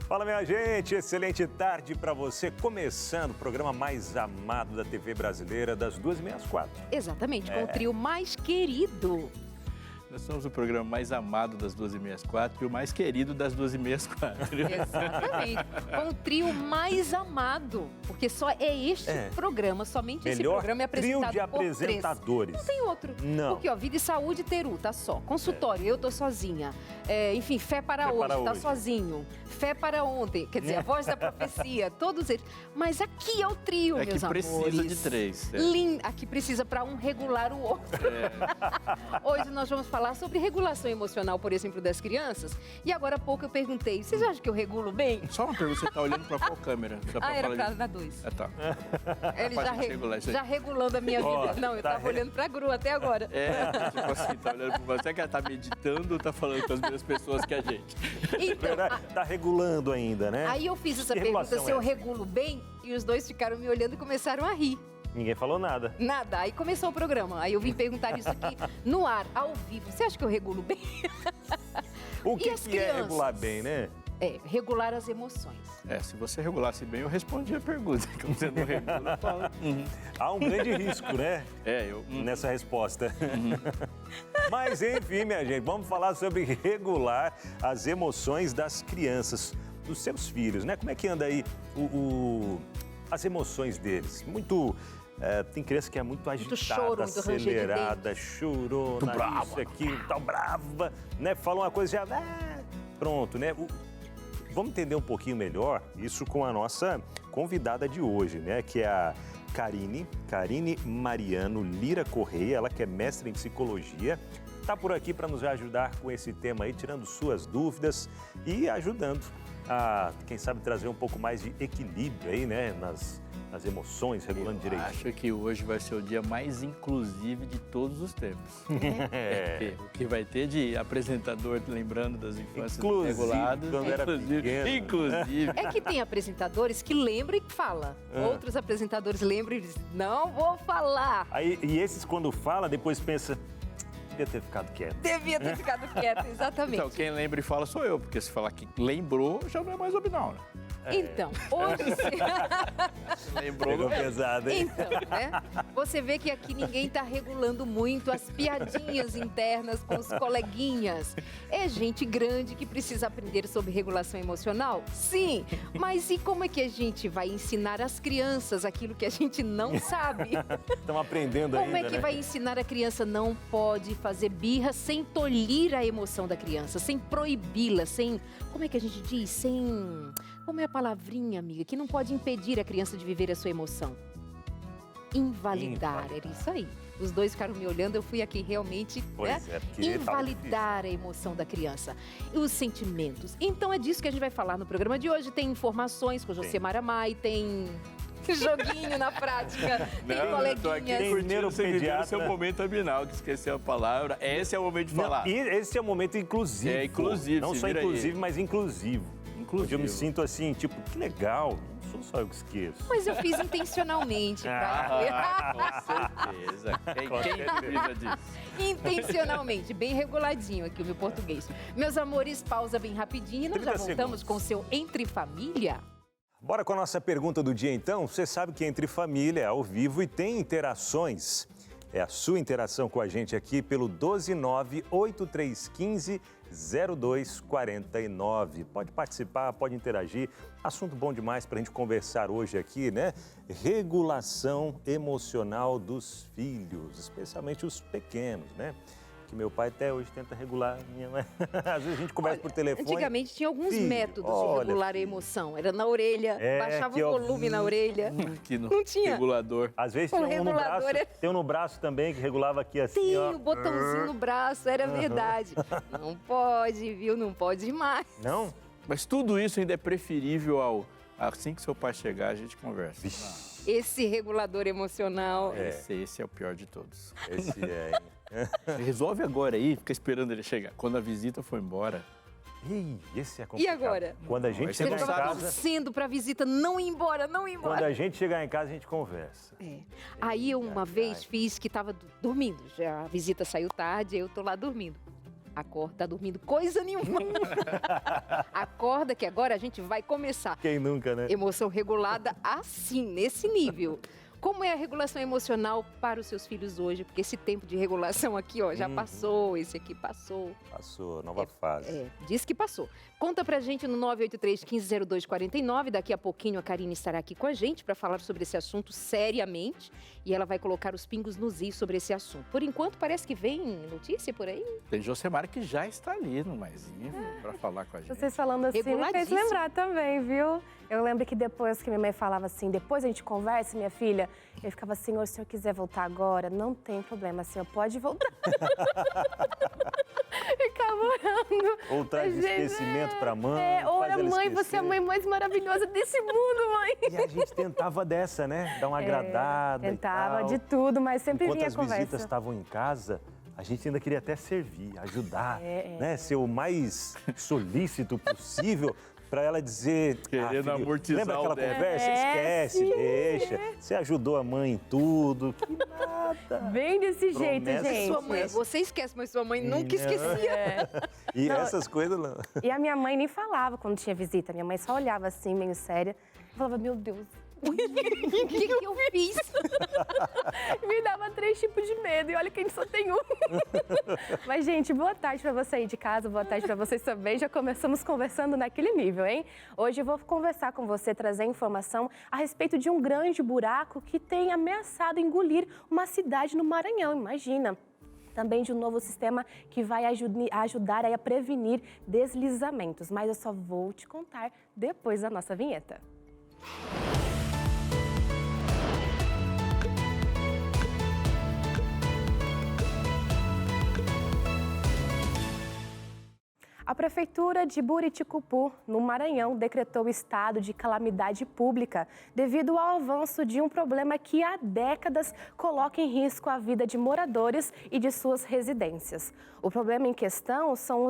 Fala, minha gente, excelente tarde para você. Começando o programa mais amado da TV brasileira, das 2h30 às 4h. Exatamente, com o trio mais querido. Nós somos o programa mais amado das 2h30 às 4h e o mais querido das 2h30 às 4h. Exatamente, com o trio mais amado, porque só é este programa, somente esse programa é apresentado trio de por apresentadores. Não tem outro. Não. Porque, ó, Vida e Saúde, Teru, tá só. Consultório, eu tô sozinha. Enfim, Fé para hoje, tá sozinho. Fé para ontem, quer dizer, a Voz da Profecia, todos eles. Mas aqui é o trio, meus amores. Aqui precisa de três. Aqui precisa para um regular o outro. Hoje nós vamos falar sobre regulação emocional, por exemplo, das crianças. E agora há pouco eu perguntei, vocês acham que eu regulo bem? Só uma pergunta, você tá olhando para qual câmera? Era para dar 2. Tá. Ele já regulando a minha vida. Não, eu tava olhando para a Gru até agora. Tipo assim, tá olhando para você, que ela tá meditando ou tá falando com as mesmas pessoas que a gente? Então, tá regulando ainda, né? Aí eu fiz essa pergunta se eu regulo bem e os dois ficaram me olhando e começaram a rir. Ninguém falou nada. Nada. Aí começou o programa. Aí eu vim perguntar isso aqui no ar, ao vivo. Você acha que eu regulo bem? O que é regular bem, né? Regular as emoções. Se você regulasse bem, eu respondi a pergunta. Como você não regula, eu falo. Há um grande risco, né? Nessa resposta. Mas, enfim, minha gente, vamos falar sobre regular as emoções das crianças, dos seus filhos, né? Como é que anda aí as emoções deles? Tem criança que é muito agitada, choro, acelerada, chorona, isso, aquilo, tal, brava, né? Fala uma coisa já... pronto, né? Vamos entender um pouquinho melhor isso com a nossa convidada de hoje, né? Que é a Karine Mariano Lira Correia, ela que é mestre em psicologia, está por aqui para nos ajudar com esse tema aí, tirando suas dúvidas e ajudando a, quem sabe, trazer um pouco mais de equilíbrio aí, né, nas emoções, regulando direito. Acho que hoje vai ser o dia mais inclusivo de todos os tempos. O que vai ter de apresentador lembrando das infâncias reguladas. Quando era pequeno. Inclusive. É que tem apresentadores que lembram e falam. Outros apresentadores lembram e dizem, não vou falar. E esses, quando falam, depois pensam, devia ter ficado quieto. Devia ter ficado quieto, exatamente. Então, quem lembra e fala sou eu, porque se falar que lembrou, já não é mais Obinal, né? Então, hoje... Lembrou. Pegou pesado, hein? Então, né? Você vê que aqui ninguém está regulando muito as piadinhas internas com os coleguinhas. É gente grande que precisa aprender sobre regulação emocional? Sim, mas e como é que a gente vai ensinar às crianças aquilo que a gente não sabe? Estão aprendendo ainda, Como é que vai ensinar a criança? Não pode fazer birra sem tolir a emoção da criança, sem proibi-la, sem... Como é que a gente diz? Sem... Como é a palavrinha, amiga? Que não pode impedir a criança de viver a sua emoção. Invalidar, era isso aí. Os dois ficaram me olhando, eu fui aqui realmente invalidar a emoção da criança. E os sentimentos. Então é disso que a gente vai falar no programa de hoje. Tem informações com Josemar Amai, tem... joguinho na prática, tem coleguinhas. Tem primeiro pediatra. Esse é o momento Abinal, que esqueceu a palavra. Esse é o momento de falar. Esse é o momento inclusivo. É inclusivo. Não só inclusivo, mas inclusivo. Onde eu me sinto assim, tipo, que legal. Não sou só eu que esqueço. Mas eu fiz intencionalmente. Com certeza. Quem precisa disso? Intencionalmente, bem reguladinho aqui o meu português. Meus amores, pausa bem rapidinho. Nós já voltamos com o seu Entre Família. Bora com a nossa pergunta do dia, então. Você sabe que Entre Família é ao vivo e tem interações. É a sua interação com a gente aqui pelo 12983150249. Pode participar, pode interagir. Assunto bom demais para a gente conversar hoje aqui, né? Regulação emocional dos filhos, especialmente os pequenos, né? Que meu pai até hoje tenta regular minha mãe. Às vezes a gente conversa por telefone. Antigamente tinha alguns métodos de regular a emoção. Era na orelha, baixava o volume na orelha. Não tinha. Regulador. Às vezes tinha um no braço. Tem um no braço também que regulava aqui assim. Tem o botãozinho no braço, era verdade. Não pode, viu? Não pode mais. Não? Mas tudo isso ainda é preferível ao... Assim que seu pai chegar, a gente conversa. Esse regulador emocional. Esse é o pior de todos. Esse é, hein? Resolve agora aí, fica esperando ele chegar. Quando a visita for embora... Esse é complicado. E agora? Quando a gente chegar em casa... torcendo para a visita não ir embora, não ir embora. Quando a gente chegar em casa, a gente conversa. Aí uma vez fiz que estava dormindo. Já a visita saiu tarde, eu tô lá dormindo. Acorda, tá dormindo coisa nenhuma. Acorda que agora a gente vai começar. Quem nunca, né? Emoção regulada assim, nesse nível. Como é a regulação emocional para os seus filhos hoje? Porque esse tempo de regulação aqui, ó, já passou, esse aqui passou. Passou, nova fase. Diz que passou. Conta pra gente no 983-150249. Daqui a pouquinho a Karine estará aqui com a gente para falar sobre esse assunto seriamente. E ela vai colocar os pingos nos is sobre esse assunto. Por enquanto, parece que vem notícia por aí. Tem Josemar que já está ali no maisinho para falar com a gente. Vocês falando assim me fez lembrar também, viu? Eu lembro que depois que minha mãe falava assim, depois a gente conversa, minha filha, eu ficava assim, se o senhor quiser voltar agora, não tem problema, o senhor pode voltar. Ficava orando. Ou traz esquecimento pra mãe. Ora, mãe, você é a mãe mais maravilhosa desse mundo, mãe. E a gente tentava dessa, né? Dar uma agradada tentava e tal. de tudo, mas sempre Enquanto vinha a as conversa. visitas estavam em casa, a gente ainda queria até servir, ajudar, né? Ser o mais solícito possível para ela dizer... Querendo amortizar lembra aquela o débito. conversa? Esquece, deixa. Você ajudou a mãe em tudo. Que nada. Bem desse jeito, Promessa. gente. Sua mãe, você esquece, mas sua mãe nunca esquecia. E essas coisas não. E a minha mãe nem falava quando tinha visita. Minha mãe só olhava assim, meio séria. E falava, meu Deus, O que eu fiz? me dava 3 tipos de medo. E olha que a gente só tem um. Mas, gente, boa tarde pra você aí de casa. Boa tarde pra vocês também. Já começamos conversando naquele nível, hein? Hoje eu vou conversar com você, trazer informação a respeito de um grande buraco que tem ameaçado engolir uma cidade no Maranhão. Imagina. Também de um novo sistema que vai ajudar a prevenir deslizamentos. Mas eu só vou te contar depois da nossa vinheta. A Prefeitura de Buriticupu, no Maranhão, decretou estado de calamidade pública devido ao avanço de um problema que há décadas coloca em risco a vida de moradores e de suas residências. O problema em questão são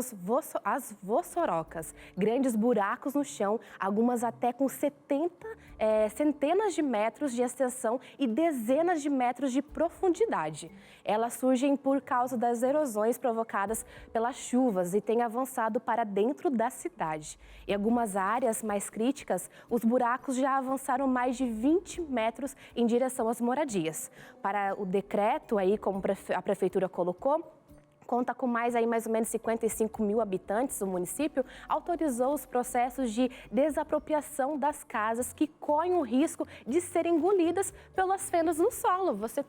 as vossorocas, grandes buracos no chão, algumas até com centenas de metros de extensão e dezenas de metros de profundidade. Elas surgem por causa das erosões provocadas pelas chuvas e têm avançado para dentro da cidade. Em algumas áreas mais críticas, os buracos já avançaram mais de 20 metros em direção às moradias. Para o decreto, aí, como a Prefeitura colocou, conta com mais ou menos 55 mil habitantes, o município autorizou os processos de desapropriação das casas que correm o risco de serem engolidas pelas fendas no solo. Você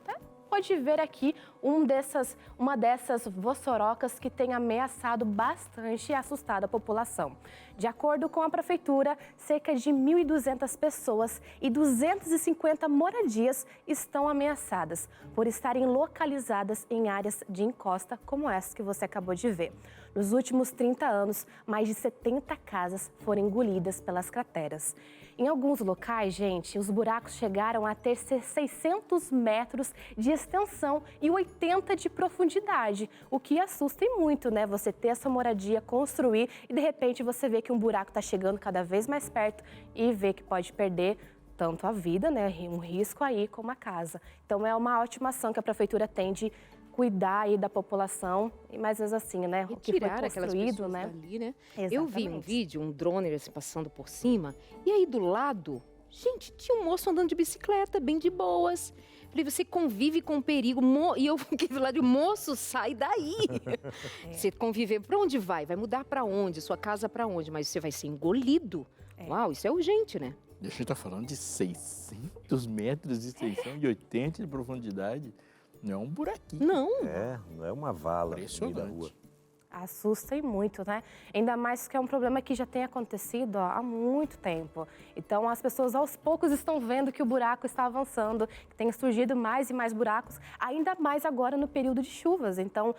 pode ver aqui uma dessas vossorocas que tem ameaçado bastante e assustado a população. De acordo com a Prefeitura, cerca de 1.200 pessoas e 250 moradias estão ameaçadas por estarem localizadas em áreas de encosta como essa que você acabou de ver. Nos últimos 30 anos, mais de 70 casas foram engolidas pelas crateras. Em alguns locais, gente, os buracos chegaram a ter 600 metros de extensão e 80 de profundidade, o que assusta muito, né? Você ter essa moradia, construir e de repente você vê que um buraco está chegando cada vez mais perto e vê que pode perder tanto a vida, né? Um risco aí como a casa. Então é uma ótima ação que a Prefeitura tem de cuidar aí da população, mas assim, né? E o que foi tirar aquelas pessoas né? dali, né? Exatamente. Eu vi um vídeo, um drone assim, passando por cima, e aí do lado, gente, tinha um moço andando de bicicleta, bem de boas. Falei, você convive com perigo, e eu fiquei do lado de moço, sai daí. Você conviver, para onde vai? Vai mudar para onde? Sua casa para onde? Mas você vai ser engolido. Uau, isso é urgente, né? A gente está falando de 600 metros de extensão e 80 de profundidade. Não é um buraquinho. Não. Não é uma vala no meio da rua. Assusta e muito, né? Ainda mais que é um problema que já tem acontecido há muito tempo. Então, as pessoas aos poucos estão vendo que o buraco está avançando, que tem surgido mais e mais buracos, ainda mais agora no período de chuvas. Então,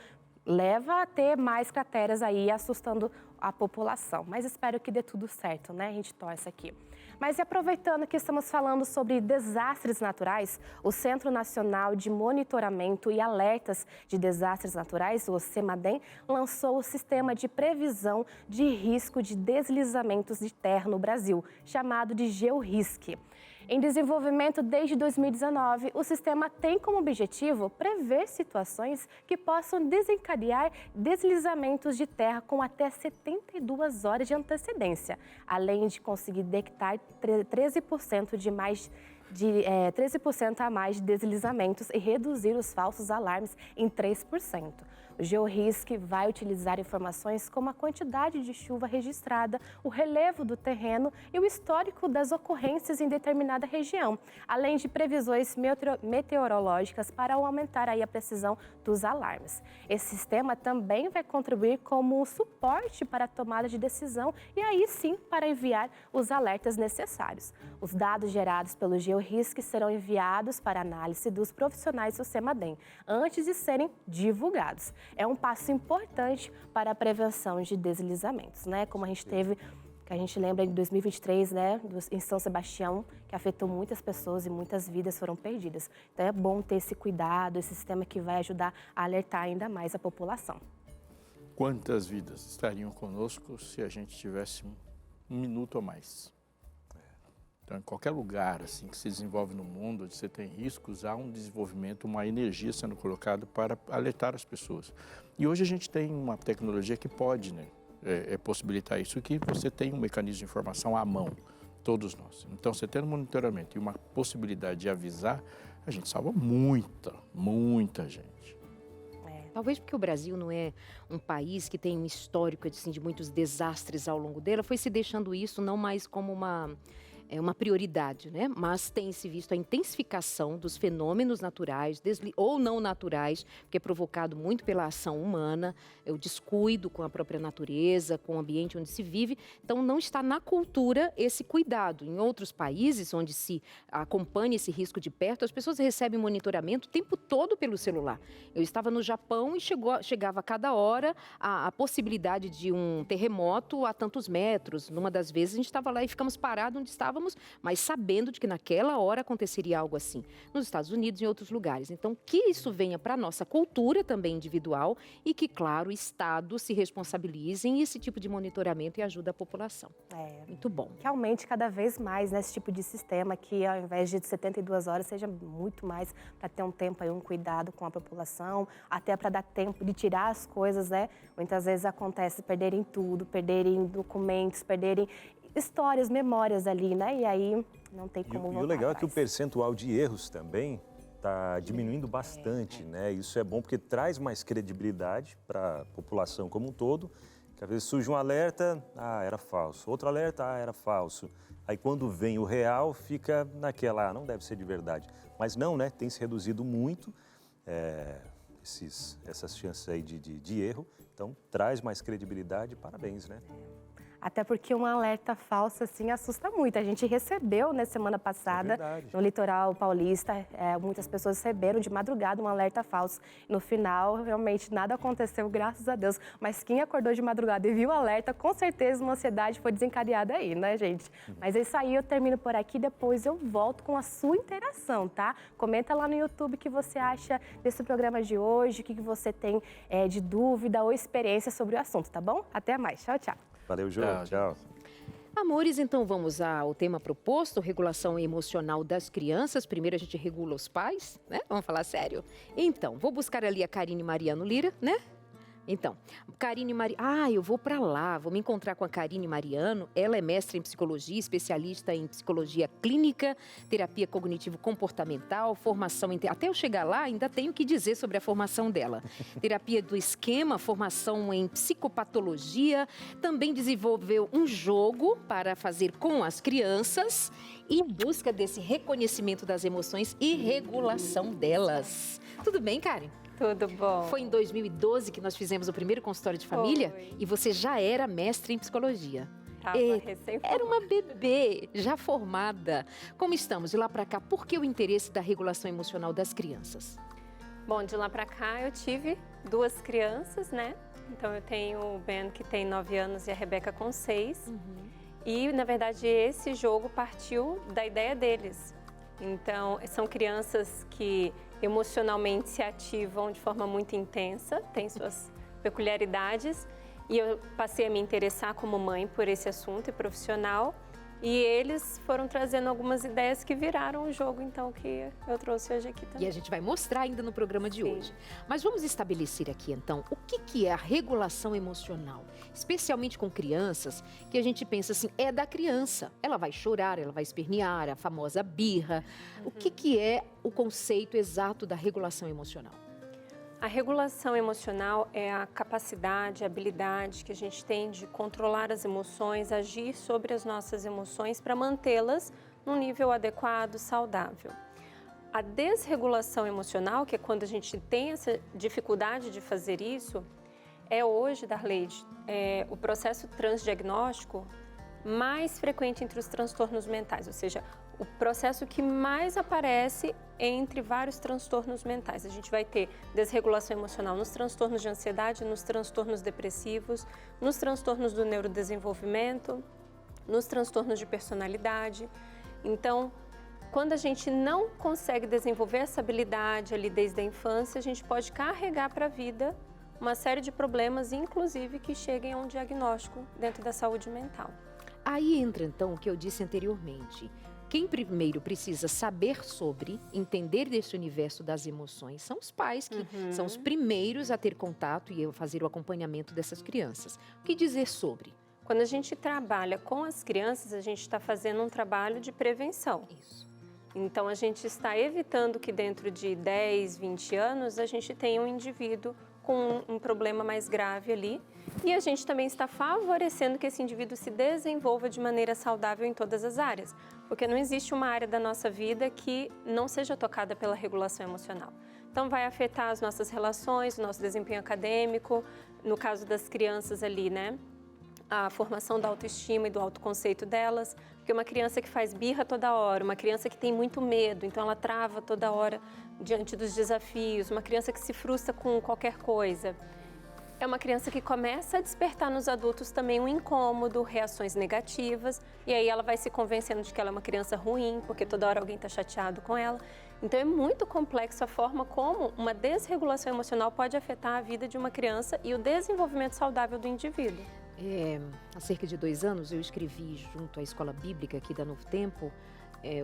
leva a ter mais crateras aí, assustando a população. Mas espero que dê tudo certo, né? A gente torce aqui. Mas e aproveitando que estamos falando sobre desastres naturais, o Centro Nacional de Monitoramento e Alertas de Desastres Naturais, o CEMADEM, lançou o Sistema de Previsão de Risco de Deslizamentos de Terra no Brasil, chamado de GeoRisc. Em desenvolvimento desde 2019, o sistema tem como objetivo prever situações que possam desencadear deslizamentos de terra com até 72 horas de antecedência, além de conseguir detectar 13% a mais de deslizamentos e reduzir os falsos alarmes em 3%. O GeoRISC vai utilizar informações como a quantidade de chuva registrada, o relevo do terreno e o histórico das ocorrências em determinada região, além de previsões meteorológicas para aumentar aí a precisão dos alarmes. Esse sistema também vai contribuir como suporte para a tomada de decisão e aí sim para enviar os alertas necessários. Os dados gerados pelo GeoRISC serão enviados para análise dos profissionais do SEMADEM antes de serem divulgados. É um passo importante para a prevenção de deslizamentos, né? Como a gente teve, que a gente lembra de 2023, né, em São Sebastião, que afetou muitas pessoas e muitas vidas foram perdidas. Então é bom ter esse cuidado, esse sistema que vai ajudar a alertar ainda mais a população. Quantas vidas estariam conosco se a gente tivesse um minuto a mais? Então, em qualquer lugar assim que se desenvolve no mundo, onde você tem riscos, há um desenvolvimento, uma energia sendo colocada para alertar as pessoas. E hoje a gente tem uma tecnologia que pode, né, possibilitar isso, que você tem um mecanismo de informação à mão, todos nós. Então, você tendo monitoramento e uma possibilidade de avisar, a gente salva muita gente. Talvez porque o Brasil não é um país que tem um histórico assim, de muitos desastres ao longo dela, foi se deixando isso não mais como uma prioridade, né? Mas tem-se visto a intensificação dos fenômenos naturais ou não naturais, que é provocado muito pela ação humana, o descuido com a própria natureza, com o ambiente onde se vive. Então, não está na cultura esse cuidado. Em outros países, onde se acompanha esse risco de perto, as pessoas recebem monitoramento o tempo todo pelo celular. Eu estava no Japão e chegava a cada hora a possibilidade de um terremoto a tantos metros. Numa das vezes, a gente estava lá e ficamos parados onde estávamos, mas sabendo de que naquela hora aconteceria algo assim, nos Estados Unidos e em outros lugares. Então, que isso venha para a nossa cultura também individual e que, claro, o Estado se responsabilize em esse tipo de monitoramento e ajuda a população. Muito bom. Que aumente cada vez mais nesse tipo de sistema, que ao invés de 72 horas, seja muito mais para ter um tempo aí, um cuidado com a população, até para dar tempo de tirar as coisas, né? Muitas vezes acontece perderem tudo, perderem documentos, perderem histórias, memórias ali, né? E aí não tem como voltar. E o legal atrás. é que o percentual de erros também está diminuindo bastante, né? Isso é bom porque traz mais credibilidade para a população como um todo, que às vezes surge um alerta, era falso. Outro alerta, era falso. Aí quando vem o real, fica naquela, não deve ser de verdade. Mas não, né? Tem se reduzido muito essas chances aí de erro. Então, traz mais credibilidade, parabéns, né? Até porque um alerta falso, assim, assusta muito. A gente recebeu, né, semana passada, no litoral paulista, muitas pessoas receberam de madrugada um alerta falso. No final, realmente, nada aconteceu, graças a Deus. Mas quem acordou de madrugada e viu o alerta, com certeza uma ansiedade foi desencadeada aí, né, gente? Mas é isso aí, eu termino por aqui, depois eu volto com a sua interação, tá? Comenta lá no YouTube o que você acha desse programa de hoje, o que você tem de dúvida ou experiência sobre o assunto, tá bom? Até mais, tchau, tchau. Valeu, Jô. Tchau. Amores, então vamos ao tema proposto, regulação emocional das crianças. Primeiro a gente regula os pais, né? Vamos falar sério? Então, vou buscar ali a Karine Mariano Lira, né? Então, Karine Mariano... eu vou para lá, vou me encontrar com a Karine Mariano. Ela é mestre em psicologia, especialista em psicologia clínica, terapia cognitivo-comportamental, formação... Até eu chegar lá, ainda tenho que dizer sobre a formação dela. Terapia do esquema, formação em psicopatologia. Também desenvolveu um jogo para fazer com as crianças em busca desse reconhecimento das emoções e regulação delas. Tudo bem, Karen? Tudo bom. Foi em 2012 que nós fizemos o primeiro consultório de família. Foi. E você já era mestre em psicologia. Tava recém-formada. Era uma bebê já formada. Como estamos de lá para cá? Por que o interesse da regulação emocional das crianças? Bom, de lá para cá eu tive 2 crianças, né? Então eu tenho o Ben que tem 9 anos e a Rebeca com 6. E, na verdade, esse jogo partiu da ideia deles. Então, são crianças que emocionalmente se ativam de forma muito intensa, têm suas peculiaridades. E eu passei a me interessar como mãe por esse assunto e profissional. E eles foram trazendo algumas ideias que viraram o jogo, então, que eu trouxe hoje aqui também. E a gente vai mostrar ainda no programa de Sim. hoje. Mas vamos estabelecer aqui, então, o que é a regulação emocional? Especialmente com crianças, que a gente pensa assim, é da criança. Ela vai chorar, ela vai espernear, a famosa birra. O que é o conceito exato da regulação emocional? A regulação emocional é a capacidade, a habilidade que a gente tem de controlar as emoções, agir sobre as nossas emoções para mantê-las num nível adequado, saudável. A desregulação emocional, que é quando a gente tem essa dificuldade de fazer isso, é hoje, Darleide, o processo transdiagnóstico mais frequente entre os transtornos mentais, ou seja, o processo que mais aparece entre vários transtornos mentais. A gente vai ter desregulação emocional nos transtornos de ansiedade, nos transtornos depressivos, nos transtornos do neurodesenvolvimento, nos transtornos de personalidade. Então, quando a gente não consegue desenvolver essa habilidade ali desde a infância, a gente pode carregar para a vida uma série de problemas, inclusive que cheguem a um diagnóstico dentro da saúde mental. Aí entra, então, o que eu disse anteriormente. Quem primeiro precisa saber sobre, entender desse universo das emoções, são os pais, que são os primeiros a ter contato e a fazer o acompanhamento dessas crianças. O que dizer sobre? Quando a gente trabalha com as crianças, a gente está fazendo um trabalho de prevenção. Isso. Então, a gente está evitando que dentro de 10, 20 anos, a gente tenha um indivíduo com um problema mais grave ali. E a gente também está favorecendo que esse indivíduo se desenvolva de maneira saudável em todas as áreas. Porque não existe uma área da nossa vida que não seja tocada pela regulação emocional. Então, vai afetar as nossas relações, o nosso desempenho acadêmico, no caso das crianças ali, né? A formação da autoestima e do autoconceito delas, porque uma criança que faz birra toda hora, uma criança que tem muito medo, então ela trava toda hora diante dos desafios, uma criança que se frustra com qualquer coisa, é uma criança que começa a despertar nos adultos também um incômodo, reações negativas, e aí ela vai se convencendo de que ela é uma criança ruim, porque toda hora alguém está chateado com ela. Então é muito complexo a forma como uma desregulação emocional pode afetar a vida de uma criança e o desenvolvimento saudável do indivíduo. Há cerca de 2 anos eu escrevi junto à Escola Bíblica aqui da Novo Tempo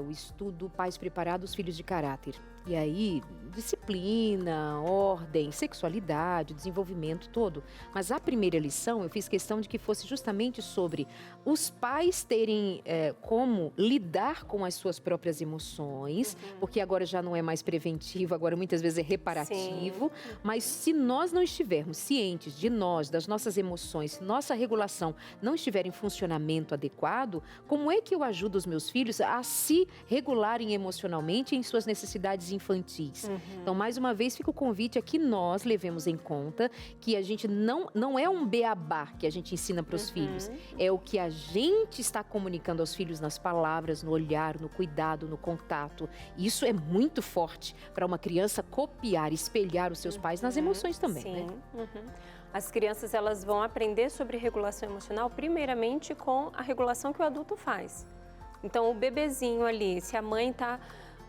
o estudo Pais Preparados, Filhos de Caráter. E aí, disciplina, ordem, sexualidade, desenvolvimento todo. Mas a primeira lição eu fiz questão de que fosse justamente sobre os pais terem como lidar com as suas próprias emoções, porque agora já não é mais preventivo, agora muitas vezes é reparativo. Sim. Mas se nós não estivermos cientes de nós, das nossas emoções, se nossa regulação não estiver em funcionamento adequado, como é que eu ajudo os meus filhos a se regularem emocionalmente em suas necessidades infantis? Então, mais uma vez, fica o convite a que nós levemos em conta que a gente não é um beabá que a gente ensina para os filhos, é o que a gente está comunicando aos filhos nas palavras, no olhar, no cuidado, no contato. Isso é muito forte para uma criança copiar, espelhar os seus pais nas emoções também. Sim. Né? As crianças elas vão aprender sobre regulação emocional primeiramente com a regulação que o adulto faz. Então, o bebezinho ali, se a mãe está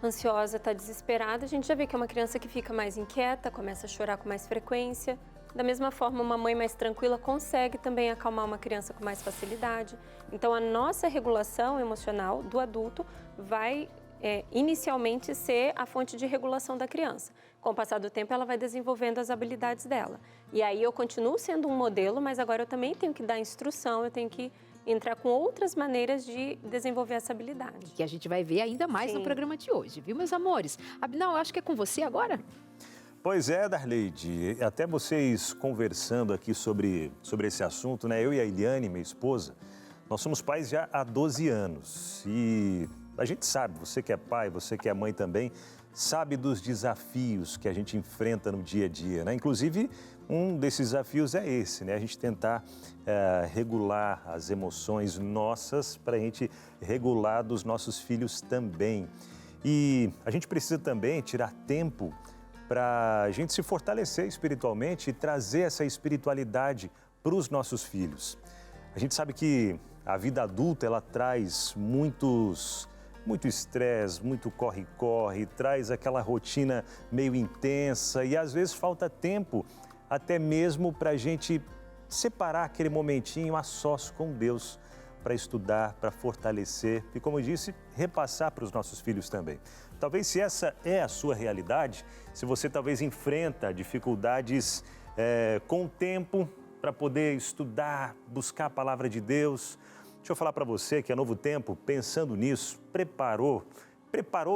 ansiosa, está desesperada, a gente já vê que é uma criança que fica mais inquieta, começa a chorar com mais frequência. Da mesma forma, uma mãe mais tranquila consegue também acalmar uma criança com mais facilidade. Então, a nossa regulação emocional do adulto vai inicialmente ser a fonte de regulação da criança. Com o passar do tempo, ela vai desenvolvendo as habilidades dela. E aí eu continuo sendo um modelo, mas agora eu também tenho que dar instrução, eu tenho que entrar com outras maneiras de desenvolver essa habilidade. Que a gente vai ver ainda mais no programa de hoje, viu, meus amores? Abinal, eu acho que é com você agora. Pois é, Darleide, até vocês conversando aqui sobre esse assunto, né? Eu e a Eliane, minha esposa, nós somos pais já há 12 anos e a gente sabe, você que é pai, você que é mãe também, sabe dos desafios que a gente enfrenta no dia a dia, né? Inclusive, um desses desafios é esse, né? A gente tentar regular as emoções nossas para a gente regular dos nossos filhos também. E a gente precisa também tirar tempo para a gente se fortalecer espiritualmente e trazer essa espiritualidade para os nossos filhos. A gente sabe que a vida adulta, ela traz muito estresse, muito corre-corre, traz aquela rotina meio intensa e às vezes falta tempo até mesmo para a gente separar aquele momentinho a sós com Deus, para estudar, para fortalecer e, como eu disse, repassar para os nossos filhos também. Talvez se essa é a sua realidade, se você talvez enfrenta dificuldades com o tempo para poder estudar, buscar a palavra de Deus, deixa eu falar para você que a Novo Tempo, pensando nisso, preparou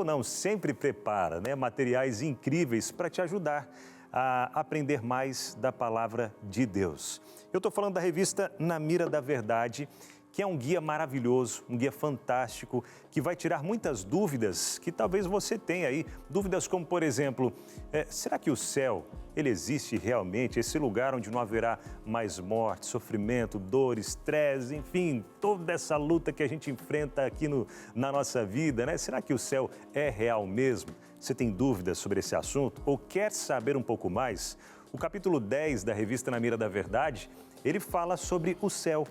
não, sempre prepara, né, materiais incríveis para te ajudar a aprender mais da palavra de Deus. Eu estou falando da revista Na Mira da Verdade, que é um guia maravilhoso, um guia fantástico, que vai tirar muitas dúvidas que talvez você tenha aí. Dúvidas como, por exemplo, será que o céu, ele existe realmente? Esse lugar onde não haverá mais morte, sofrimento, dor, estresse, enfim, toda essa luta que a gente enfrenta aqui na nossa vida, né? Será que o céu é real mesmo? Você tem dúvidas sobre esse assunto ou quer saber um pouco mais? O capítulo 10 da revista Na Mira da Verdade, ele fala sobre o céu.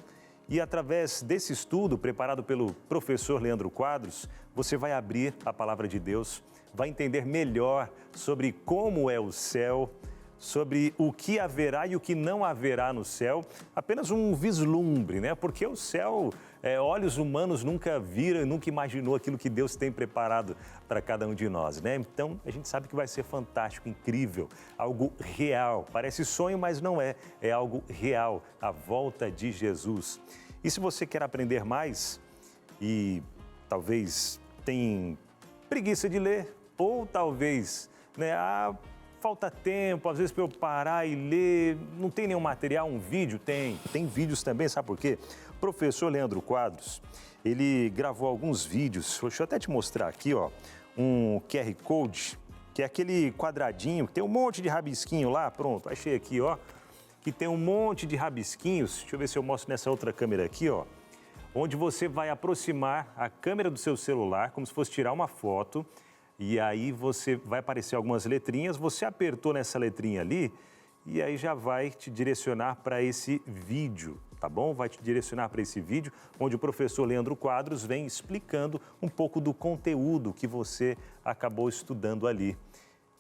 E através desse estudo preparado pelo professor Leandro Quadros, você vai abrir a palavra de Deus, vai entender melhor sobre como é o céu, sobre o que haverá e o que não haverá no céu. Apenas um vislumbre, né? Porque o céu, olhos humanos nunca viram e nunca imaginou aquilo que Deus tem preparado para cada um de nós, né? Então, a gente sabe que vai ser fantástico, incrível, algo real. Parece sonho, mas não é. É algo real, a volta de Jesus. E se você quer aprender mais e talvez tem preguiça de ler ou talvez, né, falta tempo, às vezes para eu parar e ler, não tem nenhum material, um vídeo? Tem vídeos também, sabe por quê? O professor Leandro Quadros, ele gravou alguns vídeos, deixa eu até te mostrar aqui, ó, um QR Code, que é aquele quadradinho, que tem um monte de rabisquinho lá, pronto, achei aqui, ó, que tem um monte de rabisquinhos, deixa eu ver se eu mostro nessa outra câmera aqui, ó, onde você vai aproximar a câmera do seu celular, como se fosse tirar uma foto, e aí vai aparecer algumas letrinhas, você apertou nessa letrinha ali, e aí já vai te direcionar para esse vídeo, tá bom? Vai te direcionar para esse vídeo, onde o professor Leandro Quadros vem explicando um pouco do conteúdo que você acabou estudando ali.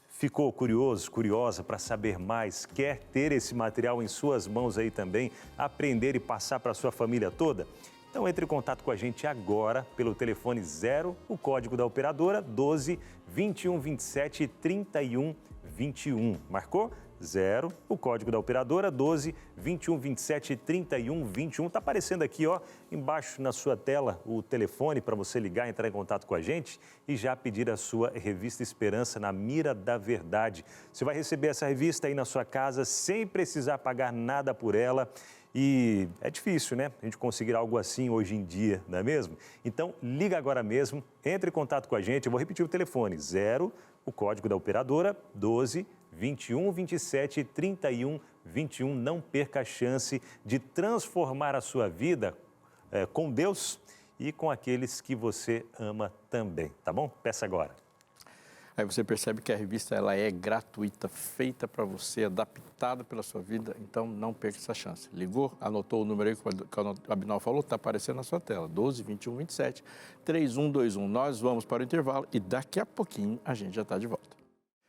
Ficou curioso, curiosa para saber mais? Quer ter esse material em suas mãos aí também, aprender e passar para a sua família toda? Então entre em contato com a gente agora pelo telefone 0, o código da operadora 12 21 27 31 21. Marcou? 0, o código da operadora 12 21 27 31 21. Está aparecendo aqui, ó, embaixo na sua tela o telefone para você ligar, entrar em contato com a gente e já pedir a sua revista Esperança Na Mira da Verdade. Você vai receber essa revista aí na sua casa sem precisar pagar nada por ela. E é difícil, né? A gente conseguir algo assim hoje em dia, não é mesmo? Então, liga agora mesmo, entre em contato com a gente. Eu vou repetir o telefone, 0, o código da operadora, 12 21 27 31 21. Não perca a chance de transformar a sua vida com Deus e com aqueles que você ama também, tá bom? Peça agora. Aí você percebe que a revista ela é gratuita, feita para você, adaptada pela sua vida, então não perca essa chance. Ligou, anotou o número aí que o Abinal falou, está aparecendo na sua tela, 12 21 27 3121. Nós vamos para o intervalo e daqui a pouquinho a gente já está de volta.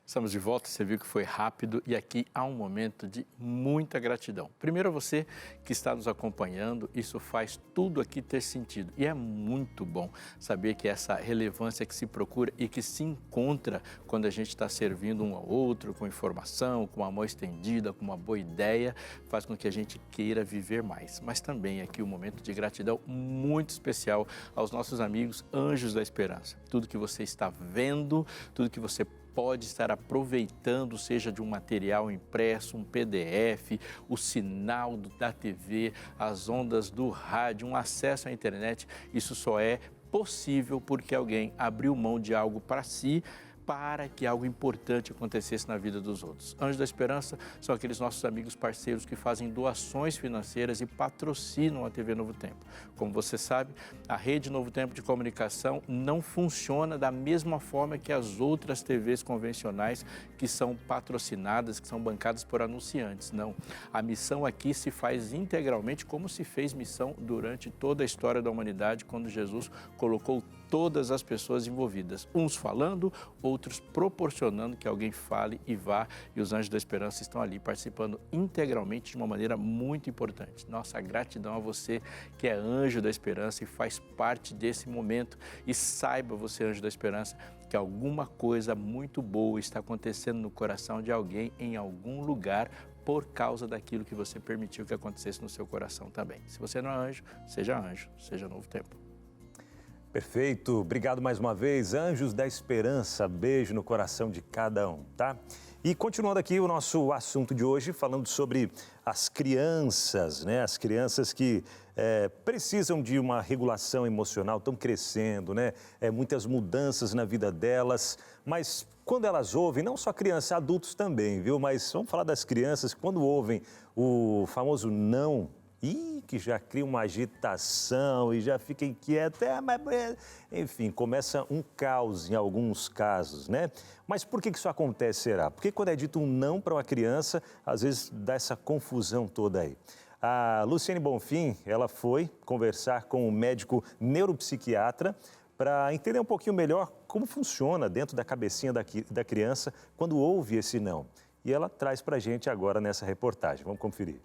Estamos de volta, você viu que foi rápido e aqui há um momento de muita gratidão. Primeiro a você que está nos acompanhando, isso faz tudo aqui ter sentido. E é muito bom saber que essa relevância que se procura e que se encontra quando a gente está servindo um ao outro, com informação, com amor estendida, com uma boa ideia, faz com que a gente queira viver mais. Mas também aqui um momento de gratidão muito especial aos nossos amigos Anjos da Esperança. Tudo que você está vendo, tudo que você pode estar aproveitando, seja de um material impresso, um PDF, o sinal da TV, as ondas do rádio, um acesso à internet, isso só é possível porque alguém abriu mão de algo para si, para que algo importante acontecesse na vida dos outros. Anjos da Esperança são aqueles nossos amigos parceiros que fazem doações financeiras e patrocinam a TV Novo Tempo. Como você sabe, a Rede Novo Tempo de Comunicação não funciona da mesma forma que as outras TVs convencionais que são patrocinadas, que são bancadas por anunciantes. Não, a missão aqui se faz integralmente como se fez missão durante toda a história da humanidade, quando Jesus colocou todas as pessoas envolvidas, uns falando, outros proporcionando que alguém fale e vá, e os Anjos da Esperança estão ali participando integralmente de uma maneira muito importante. Nossa gratidão a você que é Anjo da Esperança e faz parte desse momento, e saiba você, Anjo da Esperança, que alguma coisa muito boa está acontecendo no coração de alguém em algum lugar por causa daquilo que você permitiu que acontecesse no seu coração também. Se você não é anjo, seja novo tempo. Perfeito, obrigado mais uma vez, Anjos da Esperança, beijo no coração de cada um, tá? E continuando aqui o nosso assunto de hoje, falando sobre as crianças, né? As crianças que precisam de uma regulação emocional, estão crescendo, né? Muitas mudanças na vida delas, mas quando elas ouvem, não só crianças, adultos também, viu? Mas vamos falar das crianças, quando ouvem o famoso não, que já cria uma agitação e já fica inquieto, enfim, começa um caos em alguns casos, né? Mas por que isso acontece, será? Porque quando é dito um não para uma criança, às vezes dá essa confusão toda aí. A Luciane Bonfim, ela foi conversar com um médico neuropsiquiatra para entender um pouquinho melhor como funciona dentro da cabecinha da criança quando ouve esse não. E ela traz para a gente agora nessa reportagem. Vamos conferir.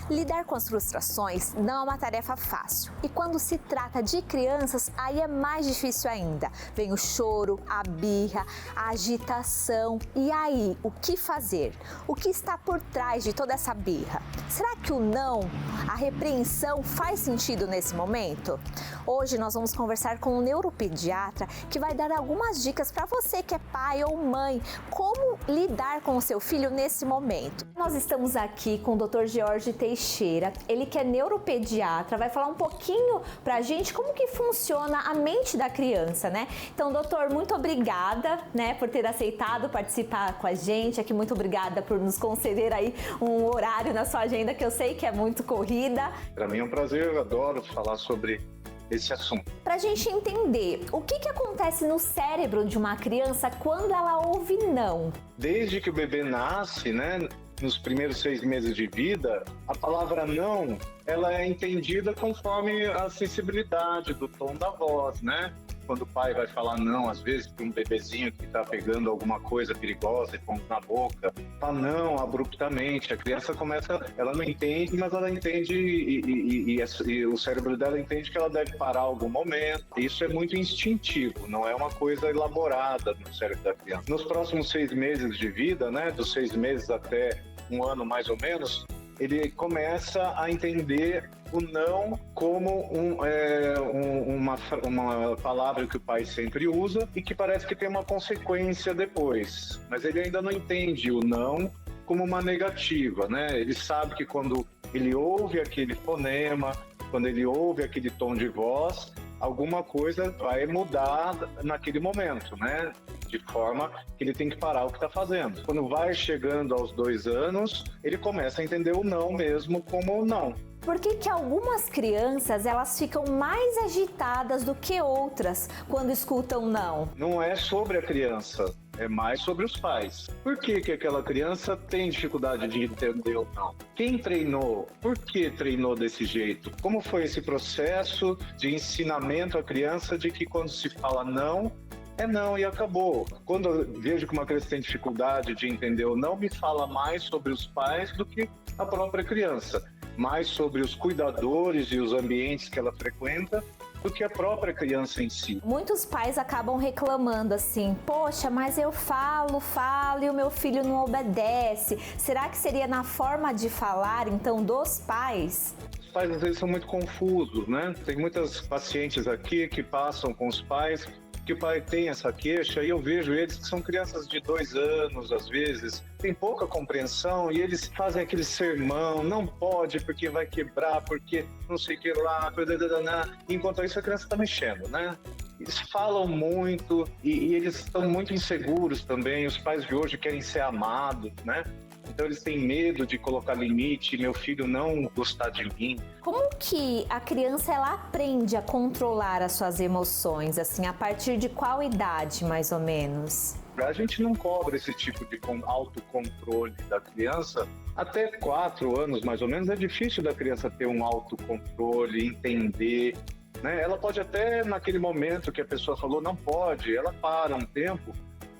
Lidar com as frustrações não é uma tarefa fácil. E quando se trata de crianças, aí é mais difícil ainda. Vem o choro, a birra, a agitação. E aí, o que fazer? O que está por trás de toda essa birra? Será que o não, a repreensão faz sentido nesse momento? Hoje nós vamos conversar com um neuropediatra que vai dar algumas dicas para você que é pai ou mãe, como lidar com o seu filho nesse momento. Nós estamos aqui com o Dr. Jorge Teixeira, ele que é neuropediatra, vai falar um pouquinho pra gente como que funciona a mente da criança, né? Então, doutor, muito obrigada, né, por ter aceitado participar com a gente aqui, muito obrigada por nos conceder aí um horário na sua agenda que eu sei que é muito corrida. Para mim é um prazer, eu adoro falar sobre esse assunto. Para a gente entender, o que acontece no cérebro de uma criança quando ela ouve não? Desde que o bebê nasce, né, nos primeiros 6 meses de vida, a palavra não, ela é entendida conforme a sensibilidade do tom da voz, né? Quando o pai vai falar não, às vezes, para um bebezinho que está pegando alguma coisa perigosa e pondo na boca, fala não abruptamente. A criança começa, ela não entende, mas ela entende e o cérebro dela entende que ela deve parar algum momento. Isso é muito instintivo, não é uma coisa elaborada no cérebro da criança. Nos próximos 6 meses de vida, né, dos 6 meses até 1 ano mais ou menos, ele começa a entender o não como uma palavra que o pai sempre usa e que parece que tem uma consequência depois. Mas ele ainda não entende o não como uma negativa, né? Ele sabe que quando ele ouve aquele fonema, quando ele ouve aquele tom de voz, alguma coisa vai mudar naquele momento, né? De forma que ele tem que parar o que está fazendo. Quando vai chegando aos 2 anos, ele começa a entender o não mesmo como não. Por que algumas crianças elas ficam mais agitadas do que outras quando escutam não? Não é sobre a criança, é mais sobre os pais. Por que aquela criança tem dificuldade de entender o não? Quem treinou? Por que treinou desse jeito? Como foi esse processo de ensinamento à criança de que quando se fala não, é não e acabou. Quando eu vejo que uma criança tem dificuldade de entender o não, me fala mais sobre os pais do que a própria criança. Mais sobre os cuidadores e os ambientes que ela frequenta do que a própria criança em si. Muitos pais acabam reclamando assim, poxa, mas eu falo e o meu filho não obedece. Será que seria na forma de falar, então, dos pais? Os pais às vezes são muito confusos, né? Tem muitas pacientes aqui que passam com os pais que o pai tem essa queixa e eu vejo eles que são crianças de 2 anos, às vezes, tem pouca compreensão e eles fazem aquele sermão, não pode porque vai quebrar, porque não sei o que lá, enquanto isso a criança está mexendo, né? Eles falam muito e eles estão muito inseguros também, os pais de hoje querem ser amados, né? Então eles têm medo de colocar limite, meu filho não gostar de mim. Como que a criança ela aprende a controlar as suas emoções, assim, a partir de qual idade, mais ou menos? A gente não cobra esse tipo de autocontrole da criança. Até 4 anos, mais ou menos, é difícil da criança ter um autocontrole, entender né? Ela pode até, naquele momento que a pessoa falou não pode, ela para um tempo,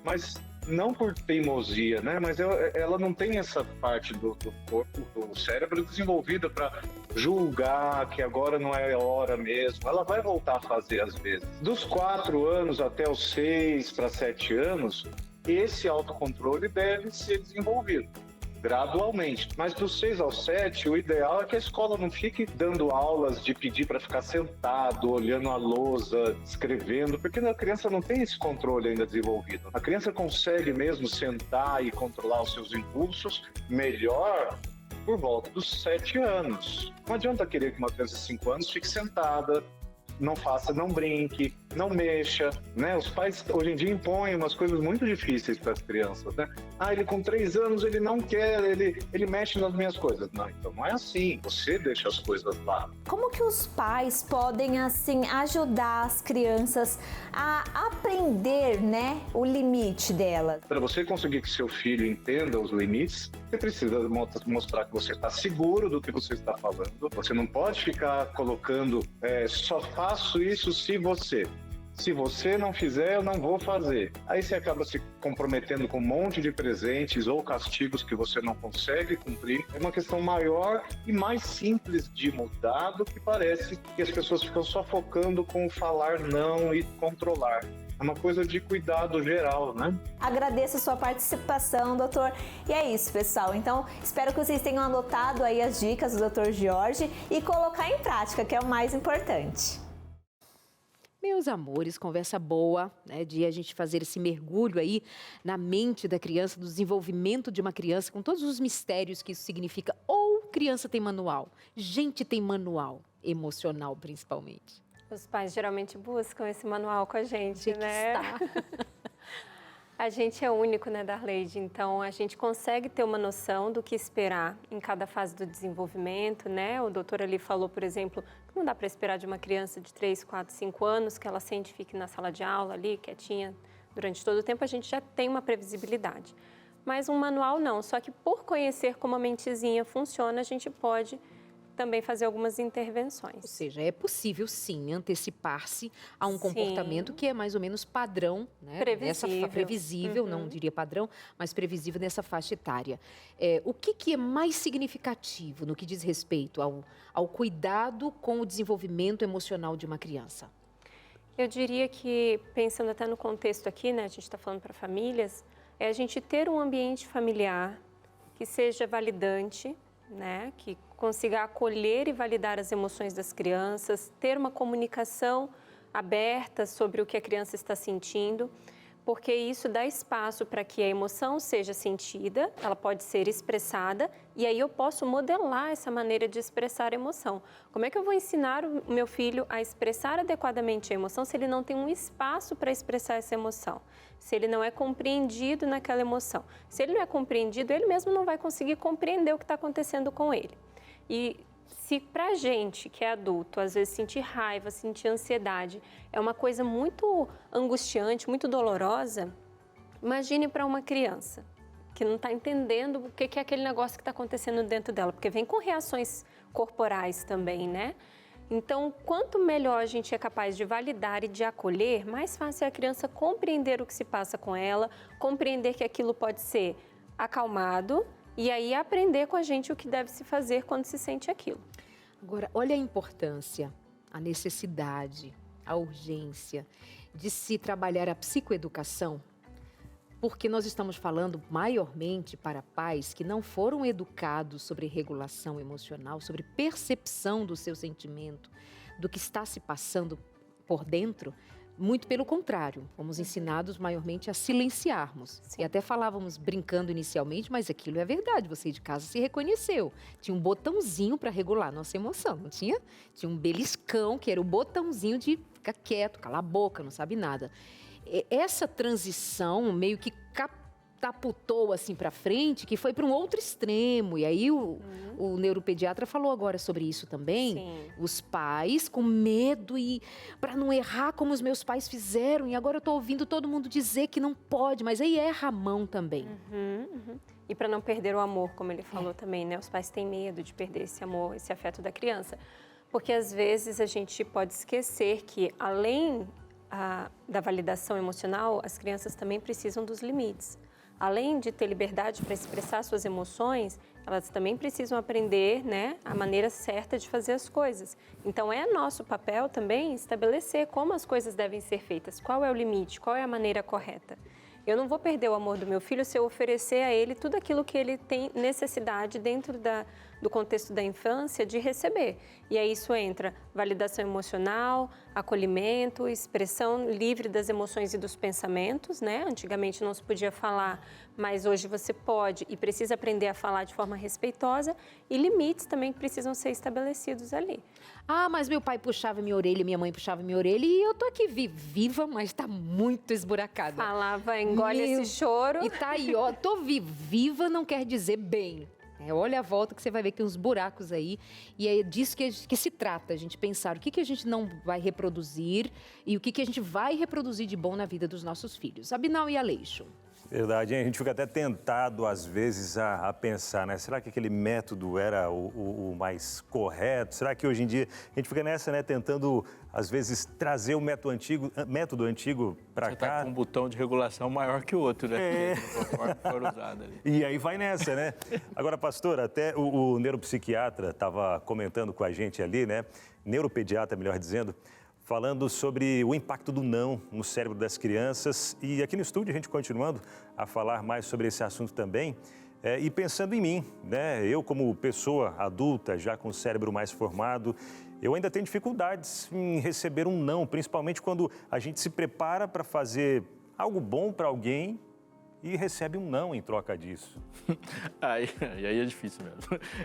mas não por teimosia, né? Mas ela não tem essa parte do corpo, do cérebro desenvolvida para julgar que agora não é hora mesmo. Ela vai voltar a fazer às vezes. Dos 4 anos até os 6 para 7 anos, esse autocontrole deve ser desenvolvido gradualmente. Mas dos 6 aos 7, o ideal é que a escola não fique dando aulas de pedir para ficar sentado, olhando a lousa, escrevendo, porque a criança não tem esse controle ainda desenvolvido. A criança consegue mesmo sentar e controlar os seus impulsos melhor por volta dos 7 anos. Não adianta querer que uma criança de 5 anos fique sentada, não faça, não brinque, não mexa, né? Os pais hoje em dia impõem umas coisas muito difíceis para as crianças, né? Ah, ele com 3 anos, ele não quer, ele mexe nas minhas coisas. Não, então não é assim, você deixa as coisas lá. Como que os pais podem, assim, ajudar as crianças a aprender, né, o limite delas? Para você conseguir que seu filho entenda os limites, você precisa mostrar que você está seguro do que você está falando. Você não pode ficar colocando, só faço isso se você não fizer, eu não vou fazer. Aí você acaba se comprometendo com um monte de presentes ou castigos que você não consegue cumprir. É uma questão maior e mais simples de mudar do que parece, que as pessoas ficam só focando com falar não e controlar. É uma coisa de cuidado geral, né? Agradeço a sua participação, doutor. E é isso, pessoal. Então, espero que vocês tenham anotado aí as dicas do Dr. Jorge e colocar em prática, que é o mais importante. Meus amores, conversa boa, né, de a gente fazer esse mergulho aí na mente da criança, do desenvolvimento de uma criança, com todos os mistérios que isso significa. Ou criança tem manual, gente tem manual, emocional principalmente. Os pais geralmente buscam esse manual com a gente, né? Está. A gente é único, né, Darleide? Então, a gente consegue ter uma noção do que esperar em cada fase do desenvolvimento, né? O doutor ali falou, por exemplo, que não dá para esperar de uma criança de 3, 4, 5 anos que ela sente e fique na sala de aula ali, quietinha, durante todo o tempo. A gente já tem uma previsibilidade. Mas um manual não, só que por conhecer como a mentezinha funciona, a gente pode também fazer algumas intervenções. Ou seja, é possível sim antecipar-se a um comportamento que é mais ou menos padrão, né? Previsível. Previsível, não diria padrão, mas previsível nessa faixa etária. O que é mais significativo no que diz respeito ao cuidado com o desenvolvimento emocional de uma criança? Eu diria que, pensando até no contexto aqui, né, a gente está falando para famílias, é a gente ter um ambiente familiar que seja validante, né, que consiga acolher e validar as emoções das crianças, ter uma comunicação aberta sobre o que a criança está sentindo, porque isso dá espaço para que a emoção seja sentida, ela pode ser expressada, e aí eu posso modelar essa maneira de expressar a emoção. Como é que eu vou ensinar o meu filho a expressar adequadamente a emoção se ele não tem um espaço para expressar essa emoção? Se ele não é compreendido naquela emoção? Se ele não é compreendido, ele mesmo não vai conseguir compreender o que está acontecendo com ele. E se pra gente, que é adulto, às vezes sentir raiva, sentir ansiedade, é uma coisa muito angustiante, muito dolorosa, imagine para uma criança que não está entendendo o que é aquele negócio que está acontecendo dentro dela, porque vem com reações corporais também, né? Então, quanto melhor a gente é capaz de validar e de acolher, mais fácil é a criança compreender o que se passa com ela, compreender que aquilo pode ser acalmado, e aí aprender com a gente o que deve se fazer quando se sente aquilo. Agora, olha a importância, a necessidade, a urgência de se trabalhar a psicoeducação, porque nós estamos falando maiormente para pais que não foram educados sobre regulação emocional, sobre percepção do seu sentimento, do que está se passando por dentro. Muito pelo contrário, fomos ensinados maiormente a silenciarmos. Sim. E até falávamos brincando inicialmente, mas aquilo é verdade, você de casa se reconheceu. Tinha um botãozinho para regular a nossa emoção, não tinha? Tinha um beliscão, que era o botãozinho de ficar quieto, calar a boca, não sabe nada. Essa transição meio que catapultou assim para frente, que foi para um outro extremo. E aí o neuropediatra falou agora sobre isso também. Sim. Os pais com medo e para não errar como os meus pais fizeram. E agora eu estou ouvindo todo mundo dizer que não pode, mas aí erra a mão também. E para não perder o amor, como ele falou também, né? Os pais têm medo de perder esse amor, esse afeto da criança. Porque às vezes a gente pode esquecer que, além da validação emocional, as crianças também precisam dos limites. Além de ter liberdade para expressar suas emoções, elas também precisam aprender, né, a maneira certa de fazer as coisas. Então, é nosso papel também estabelecer como as coisas devem ser feitas, qual é o limite, qual é a maneira correta. Eu não vou perder o amor do meu filho se eu oferecer a ele tudo aquilo que ele tem necessidade dentro do contexto da infância de receber. E aí isso entra validação emocional, acolhimento, expressão livre das emoções e dos pensamentos, né? Antigamente não se podia falar, mas hoje você pode e precisa aprender a falar de forma respeitosa, e limites também que precisam ser estabelecidos ali. Ah, mas meu pai puxava minha orelha, minha mãe puxava minha orelha e eu tô aqui viva, mas tá muito esburacada. Falava, engole esse choro. E tá aí, ó, tô viva não quer dizer bem. Olha a volta que você vai ver que tem uns buracos aí. E é disso que se trata, a gente pensar o que a gente não vai reproduzir e o que a gente vai reproduzir de bom na vida dos nossos filhos. Abinal e Aleixo. Verdade, hein? A gente fica até tentado, às vezes, a pensar, né? Será que aquele método era o mais correto? Será que hoje em dia a gente fica nessa, né? Tentando, às vezes, trazer o método antigo para cá. Você tá com um botão de regulação maior que o outro, né? Conforme for usado ali. E aí vai nessa, né? Agora, pastor, até o neuropsiquiatra estava comentando com a gente ali, né? Neuropediatra, melhor dizendo, falando sobre o impacto do não no cérebro das crianças. E aqui no estúdio a gente continuando a falar mais sobre esse assunto também. E pensando em mim, né? Eu como pessoa adulta, já com o cérebro mais formado, eu ainda tenho dificuldades em receber um não, principalmente quando a gente se prepara para fazer algo bom para alguém e recebe um não em troca disso. Aí é difícil mesmo.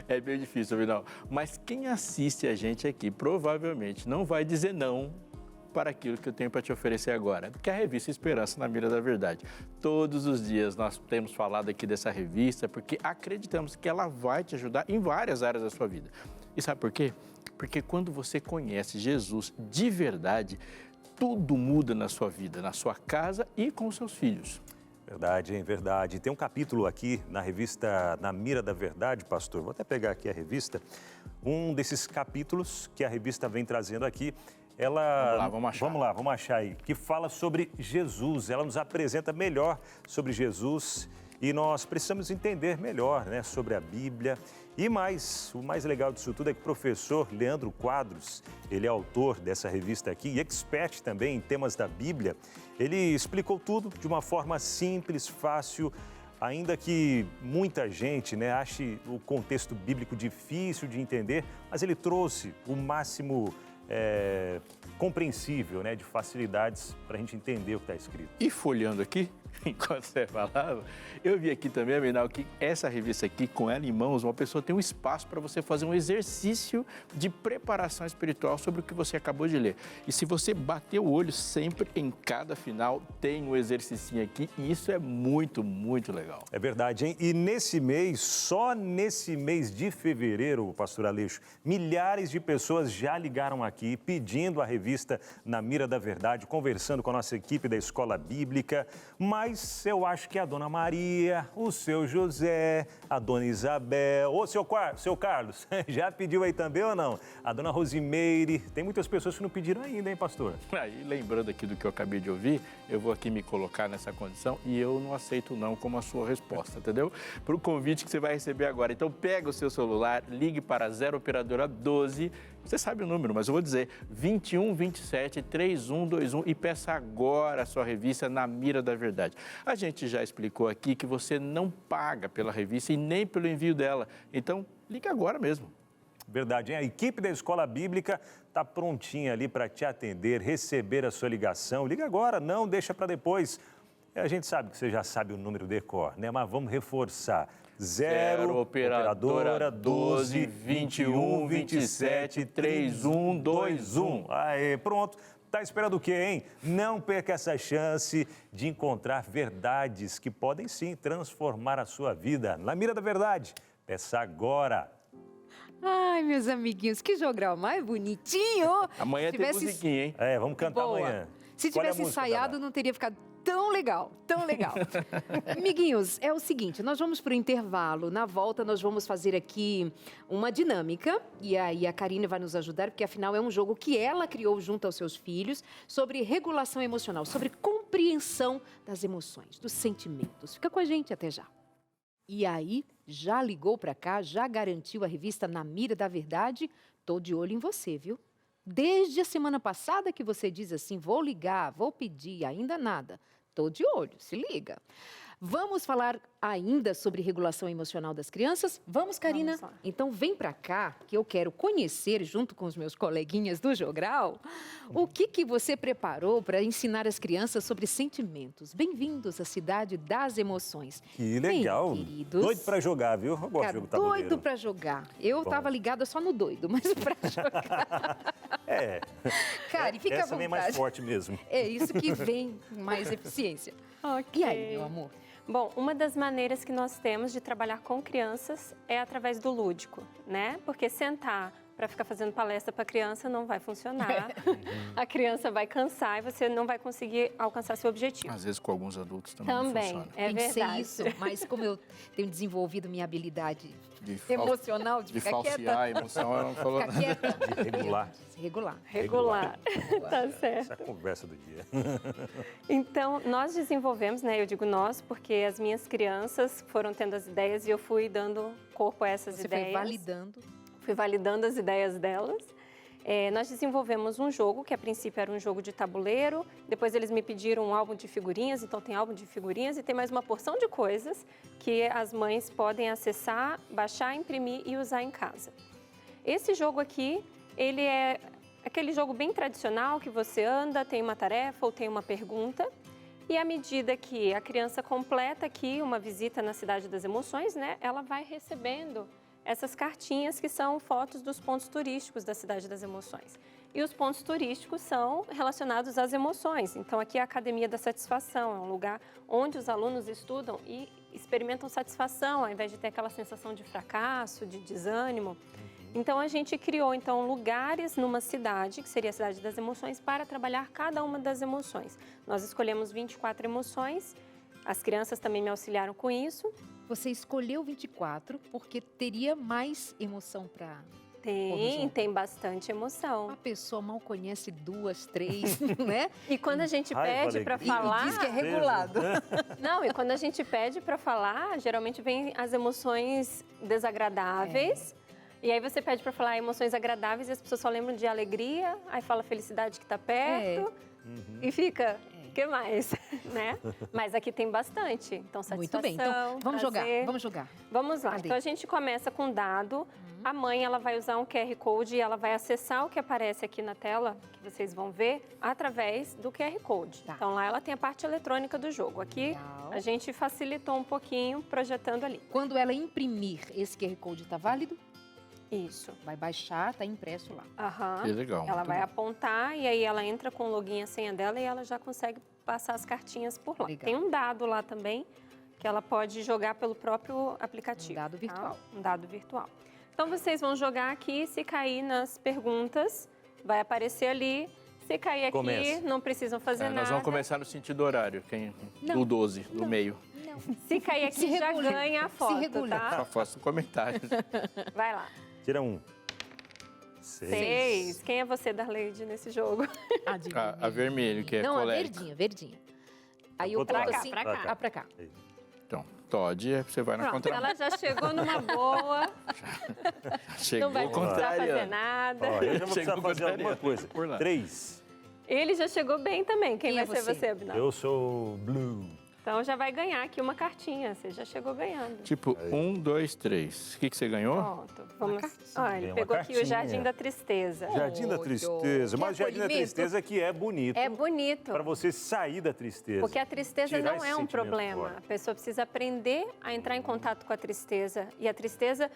É bem difícil, Abinal. Mas quem assiste a gente aqui provavelmente não vai dizer não para aquilo que eu tenho para te oferecer agora, que é a revista Esperança na Mira da Verdade. Todos os dias nós temos falado aqui dessa revista porque acreditamos que ela vai te ajudar em várias áreas da sua vida. E sabe por quê? Porque quando você conhece Jesus de verdade, tudo muda na sua vida, na sua casa e com os seus filhos. Verdade, hein? Verdade. Tem um capítulo aqui na revista Na Mira da Verdade, pastor. Vou até pegar aqui a revista. Um desses capítulos que a revista vem trazendo aqui, ela... Vamos achar aí. Que fala sobre Jesus. Ela nos apresenta melhor sobre Jesus e nós precisamos entender melhor, né, sobre a Bíblia. E mais, o mais legal disso tudo é que o professor Leandro Quadros, ele é autor dessa revista aqui e expert também em temas da Bíblia. Ele explicou tudo de uma forma simples, fácil, ainda que muita gente, né, ache o contexto bíblico difícil de entender, mas ele trouxe o máximo compreensível, né, de facilidades para a gente entender o que está escrito. E folheando aqui, enquanto você falava, eu vi aqui também, Abinal, que essa revista aqui, com ela em mãos, uma pessoa tem um espaço para você fazer um exercício de preparação espiritual sobre o que você acabou de ler. E se você bater o olho sempre, em cada final, tem um exercício aqui, e isso é muito, muito legal. É verdade, hein? E nesse mês, só nesse mês de fevereiro, pastor Aleixo, milhares de pessoas já ligaram aqui pedindo a revista Na Mira da Verdade, conversando com a nossa equipe da Escola Bíblica, mas eu acho que a dona Maria, o seu José, a dona Isabel, o seu Carlos, já pediu aí também ou não? A dona Rosimeire, tem muitas pessoas que não pediram ainda, hein, pastor? Aí, lembrando aqui do que eu acabei de ouvir, eu vou aqui me colocar nessa condição e eu não aceito não como a sua resposta, entendeu? Para o convite que você vai receber agora. Então, pega o seu celular, ligue para 0 Operadora 12, você sabe o número, mas eu vou dizer, 21 27 3121 e peça agora a sua revista Na Mira da Verdade. A gente já explicou aqui que você não paga pela revista e nem pelo envio dela, então liga agora mesmo. Verdade, hein? A equipe da Escola Bíblica está prontinha ali para te atender, receber a sua ligação. Liga agora, não deixa para depois. A gente sabe que você já sabe o número de cor, né? Mas vamos reforçar. 0 Operadora 12 21 27 3121. Aê, pronto. Tá esperando o quê, hein? Não perca essa chance de encontrar verdades que podem sim transformar a sua vida. Na Mira da Verdade, peça agora. Ai, meus amiguinhos, que jogral mais bonitinho. Amanhã tem musiquinha, hein? Vamos cantar amanhã. Se tivesse ensaiado, não teria ficado tão legal, tão legal. Amiguinhos, é o seguinte, nós vamos para o intervalo. Na volta, nós vamos fazer aqui uma dinâmica. E aí a Karine vai nos ajudar, porque afinal é um jogo que ela criou junto aos seus filhos sobre regulação emocional, sobre compreensão das emoções, dos sentimentos. Fica com a gente, até já. E aí, já ligou para cá, já garantiu a revista Na Mira da Verdade? Tô de olho em você, viu? Desde a semana passada que você diz assim, vou ligar, vou pedir, ainda nada. Tô de olho, se liga. Vamos falar ainda sobre regulação emocional das crianças? Vamos, Karina? Vamos lá. Então vem pra cá, que eu quero conhecer, junto com os meus coleguinhas do Jogral, o que você preparou para ensinar as crianças sobre sentimentos. Bem-vindos à cidade das emoções. Que legal. Bem, queridos. Doido pra jogar, viu? Eu gosto de Cara, jogo tabuleiro. doido pra jogar. Eu Bom. tava ligada só no doido, mas pra jogar. É. Cara, e fica à Essa vem mais vontade. forte mesmo. É isso que vem com mais eficiência. Ok. E aí, meu amor? Bom, uma das maneiras que nós temos de trabalhar com crianças é através do lúdico, né? Porque sentar para ficar fazendo palestra para criança não vai funcionar. A criança vai cansar e você não vai conseguir alcançar seu objetivo. Às vezes com alguns adultos também, não Também, funciona. é Pensei verdade. isso, mas como eu tenho desenvolvido minha habilidade De emocional de de ficar falsear quieta. a emoção, ela não falou Ficar nada. quieta. De regular. Regular. Regular. Tá certo. Essa é a conversa do dia. Então, nós desenvolvemos, né? Eu digo nós, porque as minhas crianças foram tendo as ideias e eu fui dando corpo a essas Você ideias. foi validando. Fui validando as ideias delas. Nós desenvolvemos um jogo, que a princípio era um jogo de tabuleiro, depois eles me pediram um álbum de figurinhas, então tem álbum de figurinhas e tem mais uma porção de coisas que as mães podem acessar, baixar, imprimir e usar em casa. Esse jogo aqui, ele é aquele jogo bem tradicional que você anda, tem uma tarefa ou tem uma pergunta, e à medida que a criança completa aqui uma visita na Cidade das Emoções, né, ela vai recebendo essas cartinhas que são fotos dos pontos turísticos da Cidade das Emoções. E os pontos turísticos são relacionados às emoções. Então, aqui é a Academia da Satisfação, é um lugar onde os alunos estudam e experimentam satisfação, ao invés de ter aquela sensação de fracasso, de desânimo. Então, a gente criou lugares numa cidade, que seria a Cidade das Emoções, para trabalhar cada uma das emoções. Nós escolhemos 24 emoções, as crianças também me auxiliaram com isso. Você escolheu 24 porque teria mais emoção para... Tem bastante emoção. Uma pessoa mal conhece 2, 3, né? E quando a gente Raiva, pede para alegria. falar... E diz que é regulado. Não, e quando a gente pede para falar, geralmente vem as emoções desagradáveis. E aí você pede para falar emoções agradáveis e as pessoas só lembram de alegria, aí fala felicidade que está perto e fica... O que mais, né? Mas aqui tem bastante, então satisfação, Muito bem, então vamos prazer. jogar, vamos jogar. Vamos lá, Cadê? então a gente começa com um dado, a mãe ela vai usar um QR Code e ela vai acessar o que aparece aqui na tela, que vocês vão ver, através do QR Code. Tá. Então lá ela tem a parte eletrônica do jogo. Aqui Legal. a gente facilitou um pouquinho projetando ali. Quando ela imprimir, esse QR Code está válido? Isso. Vai baixar, está impresso lá. Aham. Que legal. Ela muito vai bom. apontar e aí ela entra com o login e a senha dela e ela já consegue passar as cartinhas por lá. Legal. Tem um dado lá também que ela pode jogar pelo próprio aplicativo. Um dado virtual. Tá? Um dado virtual. Então vocês vão jogar aqui, se cair nas perguntas, vai aparecer ali. Se cair aqui, Começa. não precisam fazer nada. Nós vamos começar no sentido horário, Não. o 12, do meio. Não. Se cair aqui, Se já regule. ganha a Se foto, regule. Só tá? faço comentários. Vai lá. Tira 1. 6. 6. Quem é você, Darleide, nesse jogo? A vermelho, que é Não, a colérico. verdinha, verdinha. Aí eu Outro boto lado. assim, Pra cá. pra cá. Então, Todd, você vai na Pronto, contramão. ela já chegou numa boa, Chegou não vai precisar fazer contrária. nada. Ó, eu já vou precisar Chegou fazer alguma contrariando. coisa. Por lá. 3. Ele já chegou bem também. Quem Quem vai é ser você? você, Abinal? Eu sou blue. Então já vai ganhar aqui uma cartinha. Você já chegou ganhando. Tipo, 1, 2, 3. O que você ganhou? Pronto. Vamos. cartinha. Ó, ele Ganhou uma pegou aqui o cartinha. Jardim da Tristeza. Jardim da Olha, Tristeza. que Mas o Jardim da acolhimento. Tristeza que é bonito. É bonito. Para você sair da tristeza. Porque a tristeza Tirar não esse é um sentimento problema. fora. A pessoa precisa aprender a entrar em contato com a tristeza. E a tristeza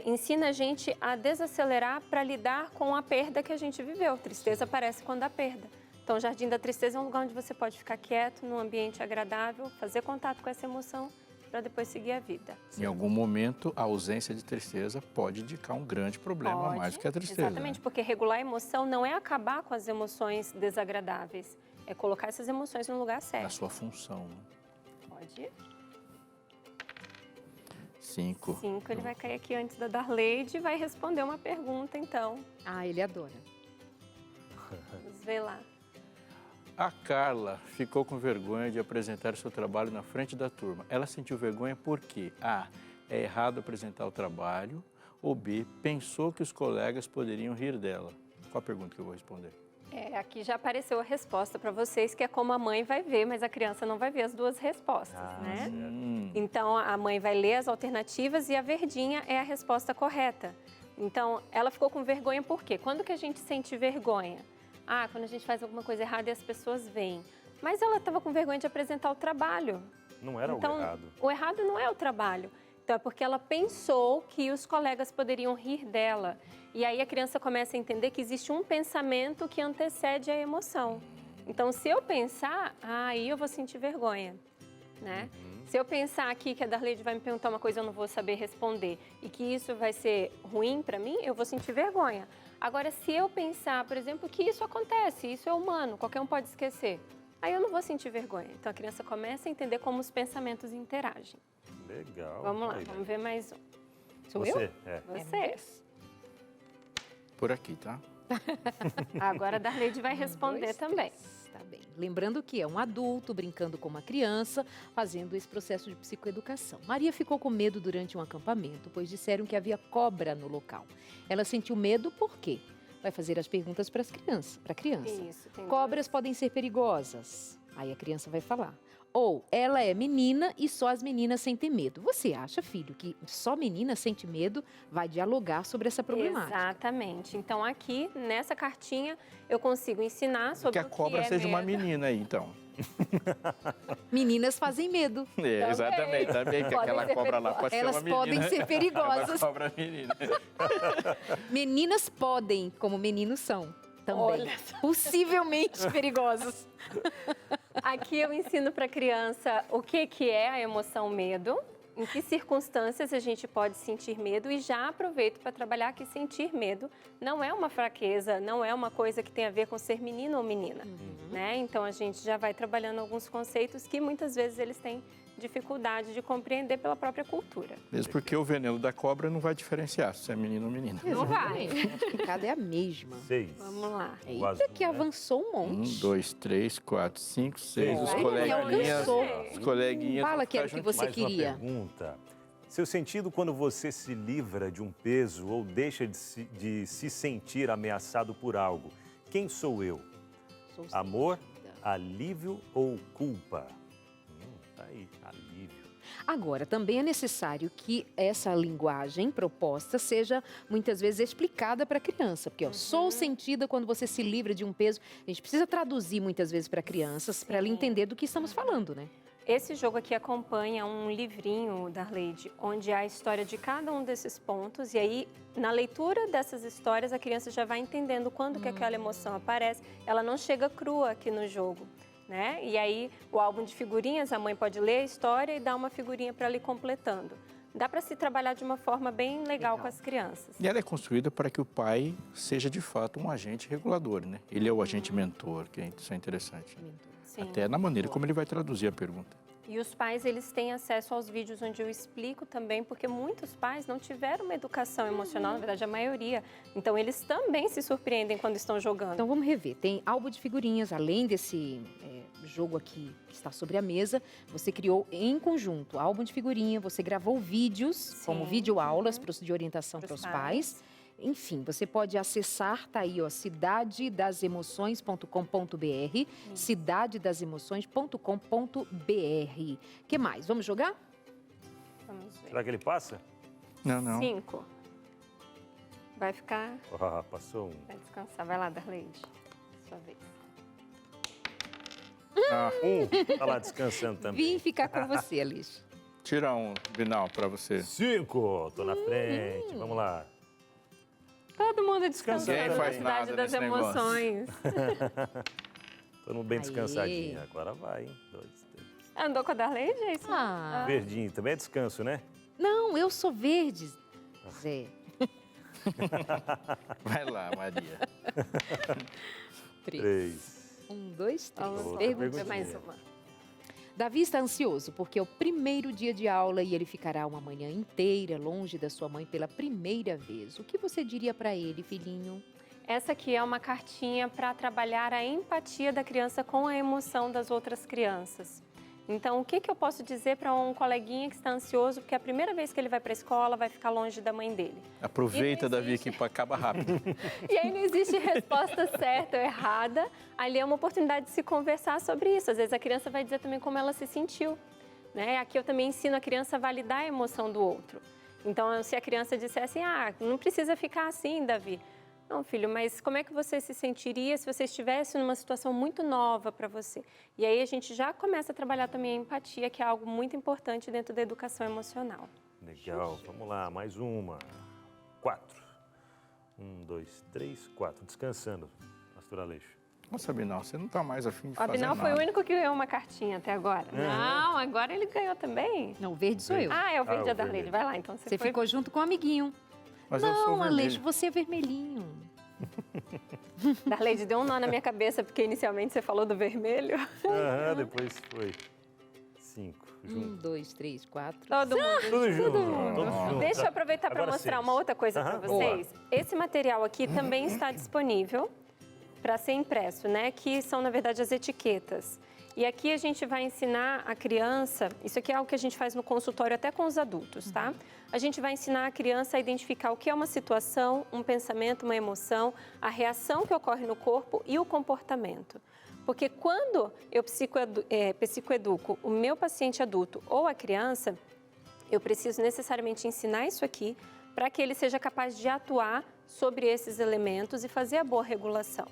ensina a gente a desacelerar para lidar com a perda que a gente viveu. Tristeza aparece quando há perda. Então, o Jardim da Tristeza é um lugar onde você pode ficar quieto, num ambiente agradável, fazer contato com essa emoção para depois seguir a vida. Em algum momento, a ausência de tristeza pode indicar um grande problema Pode, mais do que a tristeza. exatamente, porque regular a emoção não é acabar com as emoções desagradáveis. É colocar essas emoções no lugar Na certo. sua função. Né? Pode. 5. 5, ele vai cair aqui antes da Darleide e vai responder uma pergunta, então. Ah, ele adora. Vamos ver lá. A Carla ficou com vergonha de apresentar seu trabalho na frente da turma. Ela sentiu vergonha porque A, é errado apresentar o trabalho, ou B, pensou que os colegas poderiam rir dela. Qual a pergunta que eu vou responder? Aqui já apareceu a resposta para vocês, que é como a mãe vai ver, mas a criança não vai ver as duas respostas, né? Então, a mãe vai ler as alternativas e a verdinha é a resposta correta. Então, ela ficou com vergonha por quê? Quando que a gente sente vergonha? Quando a gente faz alguma coisa errada e as pessoas veem. Mas ela estava com vergonha de apresentar o trabalho. Não era Então, o errado. O errado não é o trabalho. Então, é porque ela pensou que os colegas poderiam rir dela. E aí a criança começa a entender que existe um pensamento que antecede a emoção. Então, se eu pensar, aí eu vou sentir vergonha, né? Se eu pensar aqui que a Darleide vai me perguntar uma coisa, eu não vou saber responder, e que isso vai ser ruim para mim, eu vou sentir vergonha. Agora, se eu pensar, por exemplo, que isso acontece, isso é humano, qualquer um pode esquecer, aí eu não vou sentir vergonha. Então, a criança começa a entender como os pensamentos interagem. Legal. Vamos lá, Aí, vamos ver mais um. Sou Você? eu? É. Você. Por aqui, tá? Agora a Darleide vai responder 2, também. 3. Tá bem. Lembrando que é um adulto brincando com uma criança, fazendo esse processo de psicoeducação. Maria ficou com medo durante um acampamento, pois disseram que havia cobra no local. Ela sentiu medo por quê? Vai fazer as perguntas para a criança. Isso, tem Cobras podem ser perigosas. Aí a criança vai falar. Ou ela é menina e só as meninas sentem medo. Você acha, filho, que só menina sente medo? Vai dialogar sobre essa problemática. Exatamente. Então, aqui, nessa cartinha, eu consigo ensinar sobre Que a o que cobra é seja uma medo. menina aí, então. Meninas fazem medo. É, exatamente, também, que Podem aquela ser cobra lá pode Elas ser uma menina. podem ser É uma perigosas. cobra menina. Meninas podem, como meninos são, também. Olha Possivelmente perigosas. Aqui eu ensino para a criança o que é a emoção medo, em que circunstâncias a gente pode sentir medo e já aproveito para trabalhar que sentir medo não é uma fraqueza, não é uma coisa que tem a ver com ser menino ou menina, né? Então a gente já vai trabalhando alguns conceitos que muitas vezes eles têm dificuldade de compreender pela própria cultura. Mesmo porque o veneno da cobra não vai diferenciar se é menino ou menina. Não vai. A picada é a mesma. 6. Vamos lá. O Eita, azul, que né? avançou um 1, monte. 2, 3, 4, 5, 6. Os Ai, coleguinhas. alcançou. Os coleguinhas. Fala vão que era ficar o que você Mais queria. uma pergunta. Seu sentido quando você se livra de um peso ou deixa de se sentir ameaçado por algo. Quem sou eu? Sou Amor, sentida. alívio ou culpa? Tá aí, alívio. Agora, também é necessário que essa linguagem proposta seja muitas vezes explicada para a criança. Porque sou sentida quando você se livra de um peso. A gente precisa traduzir muitas vezes para crianças, para ela entender do que estamos falando, né? Esse jogo aqui acompanha um livrinho, Darleide, onde há a história de cada um desses pontos. E aí, na leitura dessas histórias, a criança já vai entendendo quando que aquela emoção aparece. Ela não chega crua aqui no jogo, né? E aí, o álbum de figurinhas, a mãe pode ler a história e dar uma figurinha para ela ir completando. Dá para se trabalhar de uma forma bem legal com as crianças. E ela é construída para que o pai seja, de fato, um agente regulador, né? Ele é o agente mentor, que isso é interessante. Sim. Até na maneira como ele vai traduzir a pergunta. E os pais, eles têm acesso aos vídeos onde eu explico também, porque muitos pais não tiveram uma educação emocional, na verdade, a maioria. Então, eles também se surpreendem quando estão jogando. Então vamos rever. Tem álbum de figurinhas, além desse jogo aqui que está sobre a mesa, você criou em conjunto álbum de figurinha, você gravou vídeos, como videoaulas de orientação para os pais. Enfim, você pode acessar, tá aí, ó, cidadedasemoções.com.br, cidadedasemoções.com.br. Que mais? Vamos jogar? Vamos ver. Será que ele passa? Não, não. 5. Vai ficar... Ah, passou um. Vai descansar. Vai lá, Darleide. Sua vez. Tá lá descansando também. Vim ficar com você, Alix. Tira um, Binal, para você. 5. Tô na frente. Vamos lá. Todo mundo descansando Ninguém na faz cidade nada das nesse negócio. emoções. Todo mundo bem Aê. descansadinho. Agora vai, hein? 2, 3. Andou com a Darleide, é isso? Ah, Verdinho, também é descanso, né? não, eu sou verde, Zé. Vai lá, Maria. 3. 3. 1, 2, 3. Vamos Outra ver perguntinha. mais uma. Davi está ansioso porque é o primeiro dia de aula e ele ficará uma manhã inteira longe da sua mãe pela primeira vez. O que você diria para ele, filhinho? Essa aqui é uma cartinha para trabalhar a empatia da criança com a emoção das outras crianças. Então, o que eu posso dizer para um coleguinha que está ansioso porque é a primeira vez que ele vai para a escola, vai ficar longe da mãe dele? Aproveita, E não Davi, existe- que acaba rápido. E aí não existe resposta certa ou errada. Ali é uma oportunidade de se conversar sobre isso. Às vezes a criança vai dizer também como ela se sentiu, né? Aqui eu também ensino a criança a validar a emoção do outro. Então, se a criança disser assim, não precisa ficar assim, Davi. Não, filho, mas como é que você se sentiria se você estivesse numa situação muito nova para você? E aí a gente já começa a trabalhar também a empatia, que é algo muito importante dentro da educação emocional. Legal, vamos lá, mais uma. 4. 1, 2, 3, 4. Descansando, pastor Aleixo. Nossa, Abinal, você não está mais afim de O fazer Abinal foi o nada. único que ganhou uma cartinha até agora. Não, agora ele ganhou também. Não, o verde sou eu. Ah, é o verde o da Darlene. vermelho. Vai lá, então Você foi... ficou junto com o amiguinho. Mas eu sou Não, vermelho. Aleixo, você é vermelhinho. Darlene, deu um nó na minha cabeça, porque inicialmente você falou do vermelho. Aham, depois foi 5. 1, Junto. 2, 3, 4. Todo mundo. Tudo junto. Todos juntos. Deixa eu aproveitar para Agora mostrar 6. uma outra coisa para Aham, vocês. Esse material aqui também está disponível para ser impresso, né? Que são, na verdade, as etiquetas. E aqui a gente vai ensinar a criança, isso aqui é algo que a gente faz no consultório até com os adultos, tá? A gente vai ensinar a criança a identificar o que é uma situação, um pensamento, uma emoção, a reação que ocorre no corpo e o comportamento. Porque quando eu psicoeduco o meu paciente adulto ou a criança, eu preciso necessariamente ensinar isso aqui para que ele seja capaz de atuar sobre esses elementos e fazer a boa regulação.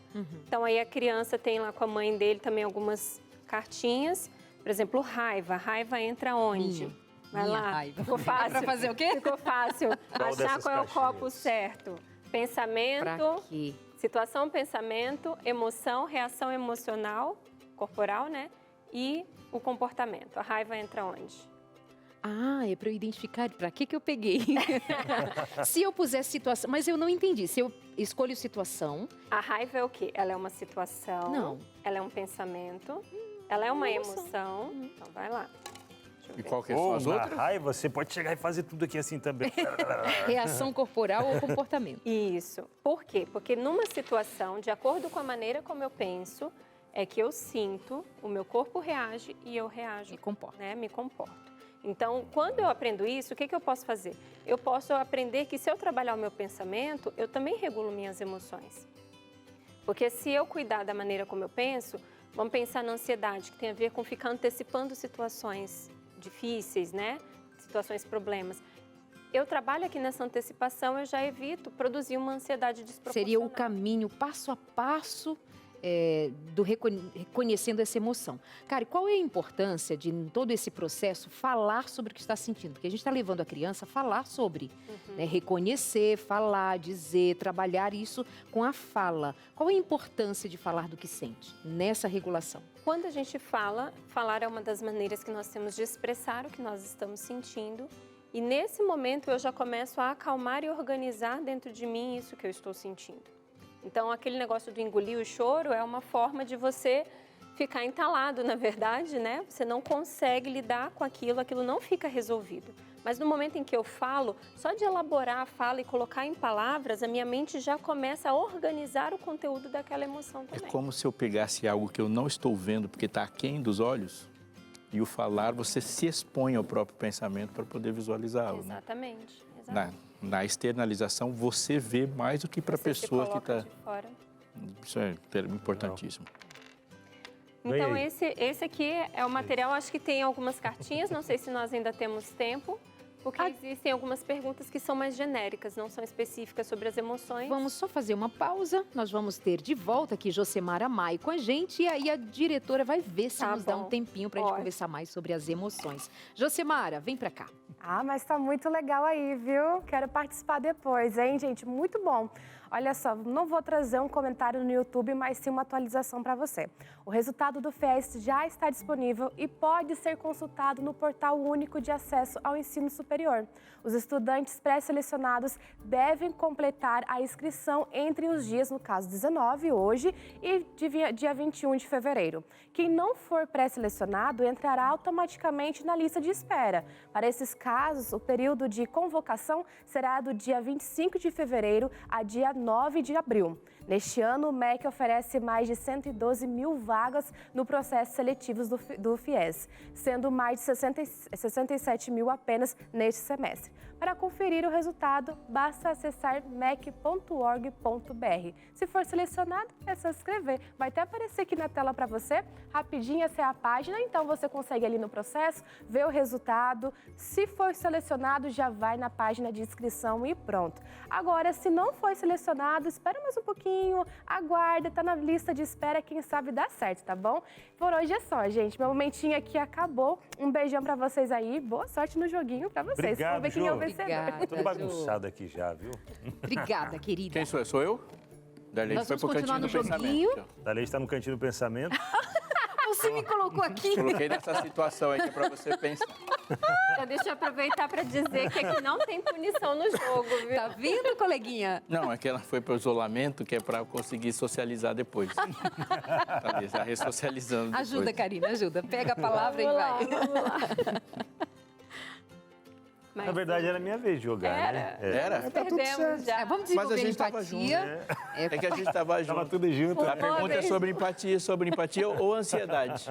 Então, aí a criança tem lá com a mãe dele também algumas cartinhas. Por exemplo, raiva. Raiva entra onde? Vai Minha lá. raiva. Ficou fácil. Pra fazer o quê? Ficou fácil. Qual Achar dessas qual é o caixinhas? copo certo. Pra Pensamento, quê? situação, pensamento, emoção, reação emocional, corporal, né? E o comportamento. A raiva entra onde? Ah, é para eu identificar para que eu peguei. Se eu puser situação, mas eu não entendi. Se eu escolho situação, A raiva é o quê? Ela é uma situação. Não. Ela é um pensamento. Ela é uma emoção. Então, vai lá. Deixa eu E ver. qual que são Ou as na outras? raiva, você pode chegar e fazer tudo aqui assim também. reação corporal ou comportamento. Isso. Por quê? Porque numa situação, de acordo com a maneira como eu penso, é que eu sinto, o meu corpo reage e eu reajo. Me comporto. Né? Me comporto. Então, quando eu aprendo isso, o que eu posso fazer? Eu posso aprender que se eu trabalhar o meu pensamento, eu também regulo minhas emoções. Porque se eu cuidar da maneira como eu penso, vamos pensar na ansiedade, que tem a ver com ficar antecipando situações difíceis, né? Situações, problemas. Eu trabalho aqui nessa antecipação, eu já evito produzir uma ansiedade desproporcional. Seria o caminho passo a passo do reconhecendo essa emoção. Cara, e qual é a importância de, em todo esse processo, falar sobre o que está sentindo? Porque a gente está levando a criança a falar sobre, né? Reconhecer, falar, dizer, trabalhar isso com a fala. Qual é a importância de falar do que sente nessa regulação? Quando a gente fala, falar é uma das maneiras que nós temos de expressar o que nós estamos sentindo. E nesse momento eu já começo a acalmar e organizar dentro de mim isso que eu estou sentindo. Então, aquele negócio do engolir o choro é uma forma de você ficar entalado, na verdade, né? Você não consegue lidar com aquilo, aquilo não fica resolvido. Mas no momento em que eu falo, só de elaborar a fala e colocar em palavras, a minha mente já começa a organizar o conteúdo daquela emoção É também. como se eu pegasse algo que eu não estou vendo porque está aquém dos olhos e o falar, você se expõe ao próprio pensamento para poder visualizá-lo. Né? Exatamente. Na externalização, você vê mais do que para a Você se pessoa que coloca está... de fora. Isso é importantíssimo. Vem Então, aí. esse aqui é o material, acho que tem algumas cartinhas, não sei se nós ainda temos tempo, porque existem algumas perguntas que são mais genéricas, não são específicas sobre as emoções. Vamos só fazer uma pausa. Nós vamos ter de volta aqui Josemara Maia com a gente e aí a diretora vai ver se Tá nos dá bom. um tempinho para a gente Ótimo. conversar mais sobre as emoções. Josemara, vem para cá. Ah, mas tá muito legal aí, viu? Quero participar depois, hein, gente? Muito bom. Olha só, não vou trazer um comentário no YouTube, mas sim uma atualização para você. O resultado do FIES já está disponível e pode ser consultado no Portal Único de Acesso ao Ensino Superior. Os estudantes pré-selecionados devem completar a inscrição entre os dias, no caso 19, hoje, e dia 21 de fevereiro. Quem não for pré-selecionado entrará automaticamente na lista de espera. Para esses casos, o período de convocação será do dia 25 de fevereiro a dia 9 de abril. Neste ano, o MEC oferece mais de 112 mil vagas no processo seletivos do FIES, sendo mais de 67 mil apenas neste semestre. Para conferir o resultado, basta acessar mec.org.br. Se for selecionado, é só escrever. Vai até aparecer aqui na tela para você. Rapidinho, essa é a página, então você consegue ali no processo ver o resultado. Se for selecionado, já vai na página de inscrição e pronto. Agora, se não for selecionado, espera mais um pouquinho, aguarda, tá na lista de espera, quem sabe dá certo, tá bom? Por hoje é só, gente. Meu momentinho aqui acabou. Um beijão para vocês aí. Boa sorte no joguinho para vocês. Obrigado, vamos ver quem é o vencedor. Obrigada, Tudo bagunçado aqui já, viu? Obrigada, querida. Quem sou eu? Sou eu? Darley Nós foi vamos pro continuar cantinho no do joguinho. pensamento. Darley está no cantinho do pensamento. Você me colocou aqui. Coloquei nessa situação aqui para você pensar. Já deixa eu aproveitar para dizer que aqui não tem punição no jogo, viu? Tá vendo, coleguinha? Não, é que ela foi para o isolamento, que é para conseguir socializar depois. Tá já ressocializando depois. Ajuda, Karina, ajuda. Pega a palavra e vai. Vamos lá. Mas, Na verdade, era a minha vez de jogar, né? Era? Tá tudo certo. perdemos já. Vamos Mas a desenvolver gente tava junto, empatia. É que a gente estava junto. Tava tudo junto. A pergunta é sobre empatia ou ansiedade.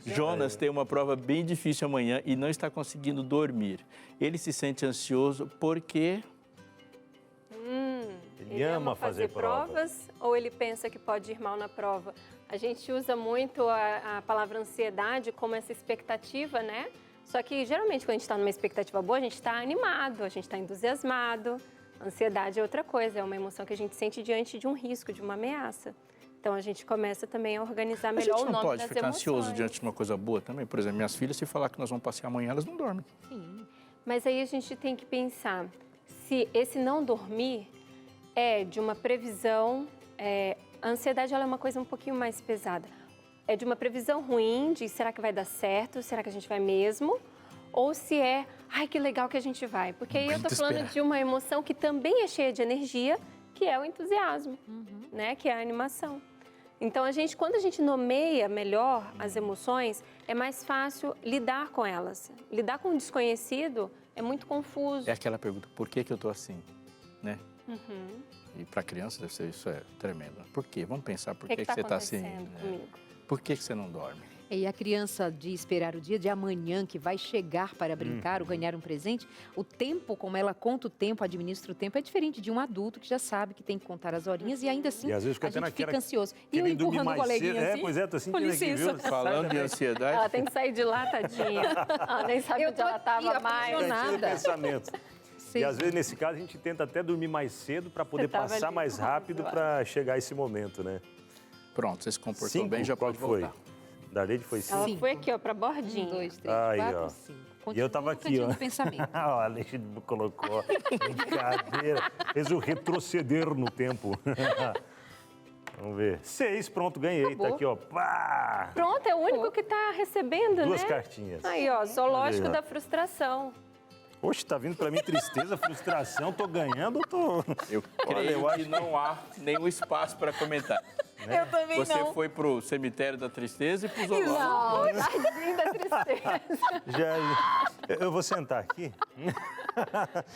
Jonas tem uma prova bem difícil amanhã e não está conseguindo dormir. Ele se sente ansioso porque... Ele ama fazer provas ou ele pensa que pode ir mal na prova? A gente usa muito a palavra ansiedade como essa expectativa, né? Só que, geralmente, quando a gente está numa expectativa boa, a gente está animado, a gente está entusiasmado. Ansiedade é outra coisa, é uma emoção que a gente sente diante de um risco, de uma ameaça. Então, a gente começa também a organizar melhor o nome das emoções. A gente não pode ficar ansioso diante de uma coisa boa também? Por exemplo, minhas filhas, se falar que nós vamos passear amanhã, elas não dormem. Sim, mas aí a gente tem que pensar se esse não dormir é de uma previsão... A ansiedade ela é uma coisa um pouquinho mais pesada. É de uma previsão ruim, de será que vai dar certo, será que a gente vai mesmo? Ou se é, ai, que legal que a gente vai. Porque aí eu tô falando de uma emoção que também é cheia de energia, que é o entusiasmo, né? Que é a animação. Então, quando a gente nomeia melhor as emoções, é mais fácil lidar com elas. Lidar com o desconhecido é muito confuso. É aquela pergunta, por que eu tô assim, né? E para criança deve ser isso, é tremendo. Por quê? Vamos pensar por que você está assim. Comigo? Por que você não dorme? E a criança de esperar o dia de amanhã, que vai chegar para brincar ou ganhar um presente, o tempo, como ela conta o tempo, administra o tempo, é diferente de um adulto que já sabe que tem que contar as horinhas e ainda assim E às vezes fica a até gente naquela- fica ansioso. E eu Querendo dormir empurrando o mais cedo. coleguinha assim. Pois é, tô sentindo com aqui, licença. viu? Falando de ansiedade, Ela tem que sair de lá, tadinha. Ela nem sabe Eu onde tô ela aqui estava mais. apaixonada. Cantinho do pensamento. Sei. E às vezes, nesse caso, a gente tenta até dormir mais cedo para poder Você tava passar ali mais com rápido raiva. para chegar esse momento, né? pronto, você se comportou 5, bem, já qual pode que foi? voltar. Darley foi 5. Ela Cinco. foi aqui, ó, pra 1, bordinha. 2, 3, Aí, 4, ó. 5. E eu tava aqui, ó. Do pensamento. Ó, a Alexandre colocou. Brincadeira. Fez o retroceder no tempo. Vamos ver. 6, pronto, ganhei. Acabou. Tá aqui, ó. Pá! Pronto, é o único que tá recebendo, Duas né? cartinhas. Aí, ó, zoológico Aí, ó. da frustração. Oxe, tá vindo pra mim tristeza, frustração. Tô ganhando ou tô... Eu Olha, creio eu que não há nenhum espaço para comentar. Eu também Você foi pro cemitério da tristeza e pro zoológico. Não, jardim da tristeza. Eu vou sentar aqui.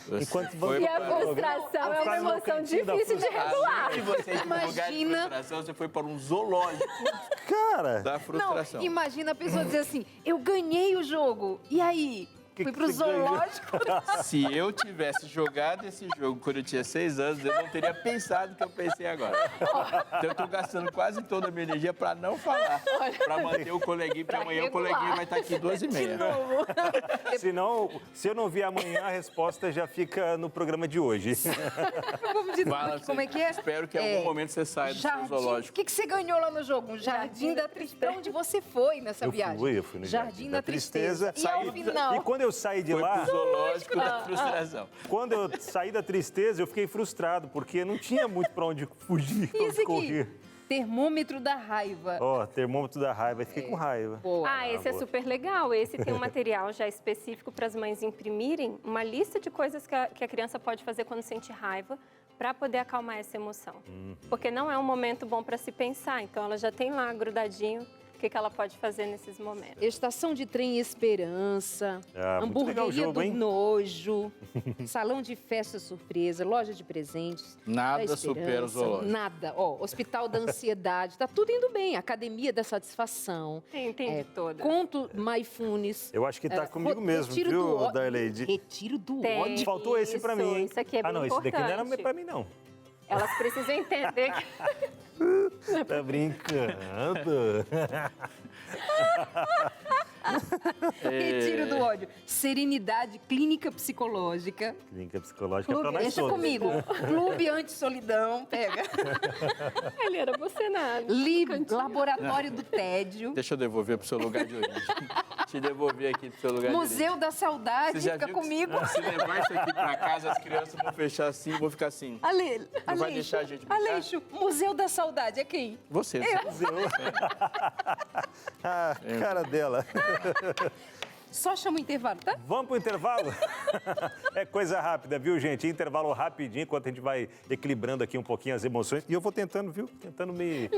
Você Enquanto foi E a para- frustração é uma ficar no emoção cantinho da difícil de regular. Além de você ir para um lugar de Imagina- frustração, você foi para um zoológico Cara, da frustração. Não, imagina a pessoa dizer assim, eu ganhei o jogo, e aí? Que Fui que pro você ganhou? zoológico. Se eu tivesse jogado esse jogo quando eu tinha 6 anos, eu não teria pensado o que eu pensei agora. Então eu tô gastando quase toda a minha energia para não falar. Para manter o coleguinho, porque Pra amanhã o regular. coleguinha vai estar aqui 2h30. senão, se eu não vier amanhã, a resposta já fica no programa de hoje. Vamos de novo Fala, aqui, como é que é? Espero que em algum momento você saia do seu Jardim, o zoológico. que você ganhou lá no jogo? Um jardim da tristeza. Onde você foi nessa viagem? Eu fui no Jardim da Tristeza. E ao E final, quando eu saí de lá... Zoológico da frustração. Quando eu saí da tristeza, eu fiquei frustrado, porque não tinha muito para onde fugir, pra E onde esse aqui? correr. Termômetro da raiva. Ó, termômetro da raiva, fiquei com raiva. Boa. Esse é boa. super legal. Esse tem um material já específico para as mães imprimirem, uma lista de coisas que a criança pode fazer quando sente raiva para poder acalmar essa emoção. Porque não é um momento bom para se pensar, então ela já tem lá grudadinho o que ela pode fazer nesses momentos. Estação de trem Esperança, muito legal o hamburgueria jogo, do hein? nojo, salão de festa surpresa, loja de presentes. Nada da supera o Esperança, zoológico. Nada. Ó, hospital da ansiedade, tá tudo indo bem. Academia da satisfação. Entendi toda. Conto Maifunes. Eu acho que tá comigo mesmo, Retiro do viu, ó- Darleide? Retiro do Tem. ódio. Faltou esse pra mim, hein? Isso aqui é bem não, esse daqui não era importante. pra mim, não. Elas precisam entender que... Tá brincando. Retiro do ódio. Serenidade Clínica Psicológica. Clínica psicológica é pra Clube, nós deixa todos. comigo. Clube Anti-Solidão, pega. Ele era bocenado. Laboratório do Tédio. Deixa eu devolver pro seu lugar de origem. Te devolver aqui pro seu lugar de origem. Museu da Saudade, Você já fica viu comigo. que se levar isso aqui pra casa, as crianças vão fechar assim, vão ficar assim. Não vai deixar a gente brincar? Aleixo, Museu da Saudade é quem? Você. Ah, cara dela. Só chama o intervalo, tá? Vamos pro intervalo? É coisa rápida, viu, gente? Intervalo rapidinho, enquanto a gente vai equilibrando aqui um pouquinho as emoções. E eu vou tentando, viu? Tentando me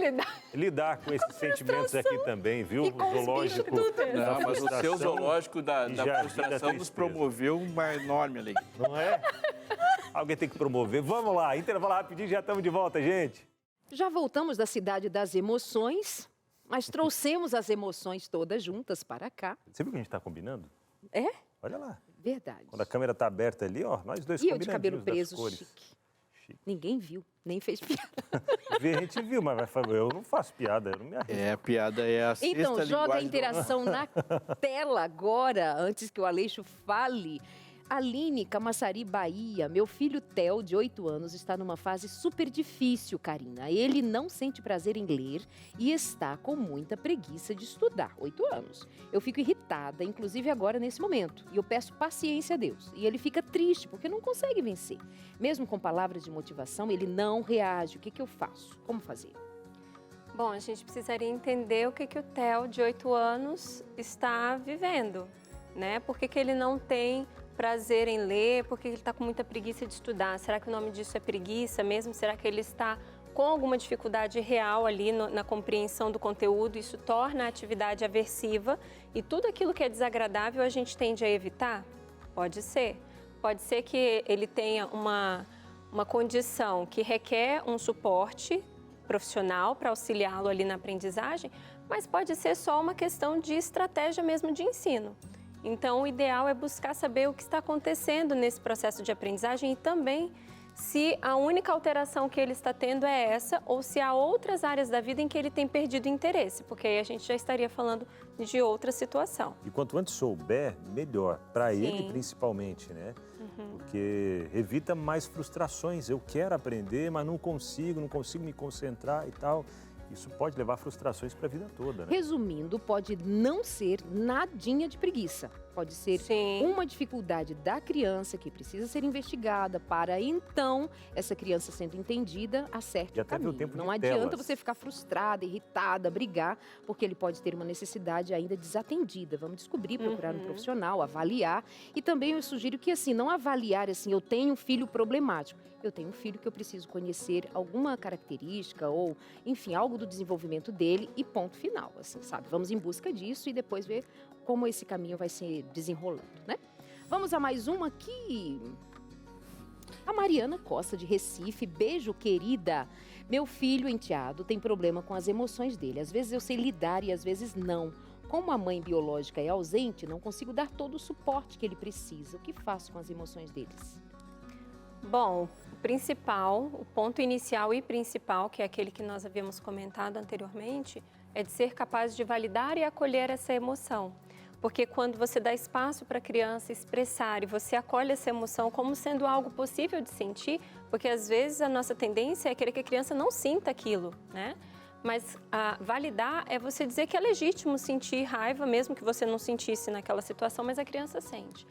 lidar com esses sentimentos aqui também, viu? E com os bichos tudo. Não, mas o seu zoológico da e já frustração da nos tristeza. promoveu uma enorme alegria. Não é? Alguém tem que promover. Vamos lá, intervalo rapidinho, já estamos de volta, gente. Já voltamos da cidade das emoções, mas trouxemos as emoções todas juntas para cá. Você viu que a gente está combinando? É? Olha lá. Verdade. Quando a câmera está aberta ali, ó, nós dois E eu de cabelo combinandinhos das preso, cores. chique. Ninguém viu, nem fez piada. A gente viu, mas vai falar, eu não faço piada, eu não me arrisco. A piada é a sexta Então, joga a linguagem do- interação na tela agora, antes que o Aleixo fale. Aline, Camaçari, Bahia. Meu filho Theo, de 8 anos, está numa fase super difícil, Karina. Ele não sente prazer em ler e está com muita preguiça de estudar. 8 anos. Eu fico irritada, inclusive agora nesse momento. E eu peço paciência a Deus. E ele fica triste porque não consegue vencer. Mesmo com palavras de motivação, ele não reage. O que eu faço? Como fazer? Bom, a gente precisaria entender o que o Theo, de 8 anos, está vivendo, né? Por que ele não tem prazer em ler? Por que ele está com muita preguiça de estudar? Será que o nome disso é preguiça mesmo? Será que ele está com alguma dificuldade real ali na compreensão do conteúdo? Isso torna a atividade aversiva e tudo aquilo que é desagradável a gente tende a evitar? Pode ser. Pode ser que ele tenha uma condição que requer um suporte profissional para auxiliá-lo ali na aprendizagem, mas pode ser só uma questão de estratégia mesmo de ensino. Então, o ideal é buscar saber o que está acontecendo nesse processo de aprendizagem e também se a única alteração que ele está tendo é essa ou se há outras áreas da vida em que ele tem perdido interesse, porque aí a gente já estaria falando de outra situação. E quanto antes souber, melhor. Para ele, principalmente, né? Porque evita mais frustrações. Eu quero aprender, mas não consigo me concentrar e tal. Isso pode levar frustrações para a vida toda, né? Resumindo, pode não ser nadinha de preguiça. Pode ser uma dificuldade da criança que precisa ser investigada para, então, essa criança sendo entendida, acerte E o até ver o caminho. tempo de Não adianta telas. você ficar frustrada, irritada, brigar, porque ele pode ter uma necessidade ainda desatendida. Vamos descobrir, procurar um profissional, avaliar. E também eu sugiro que, assim, não avaliar assim, eu tenho um filho problemático. Eu tenho um filho que eu preciso conhecer alguma característica ou, enfim, algo do desenvolvimento dele e ponto final, assim, sabe? Vamos em busca disso e depois ver como esse caminho vai se desenrolando, né? Vamos a mais uma aqui. A Mariana Costa, de Recife. Beijo, querida. Meu filho enteado tem problema com as emoções dele. Às vezes eu sei lidar e às vezes não. Como a mãe biológica é ausente, não consigo dar todo o suporte que ele precisa. O que faço com as emoções deles? Bom, o ponto inicial e principal, que é aquele que nós havíamos comentado anteriormente, é de ser capaz de validar e acolher essa emoção. Porque quando você dá espaço para a criança expressar e você acolhe essa emoção como sendo algo possível de sentir, porque às vezes a nossa tendência é querer que a criança não sinta aquilo, né? Mas validar é você dizer que é legítimo sentir raiva, mesmo que você não sentisse naquela situação, mas a criança sente.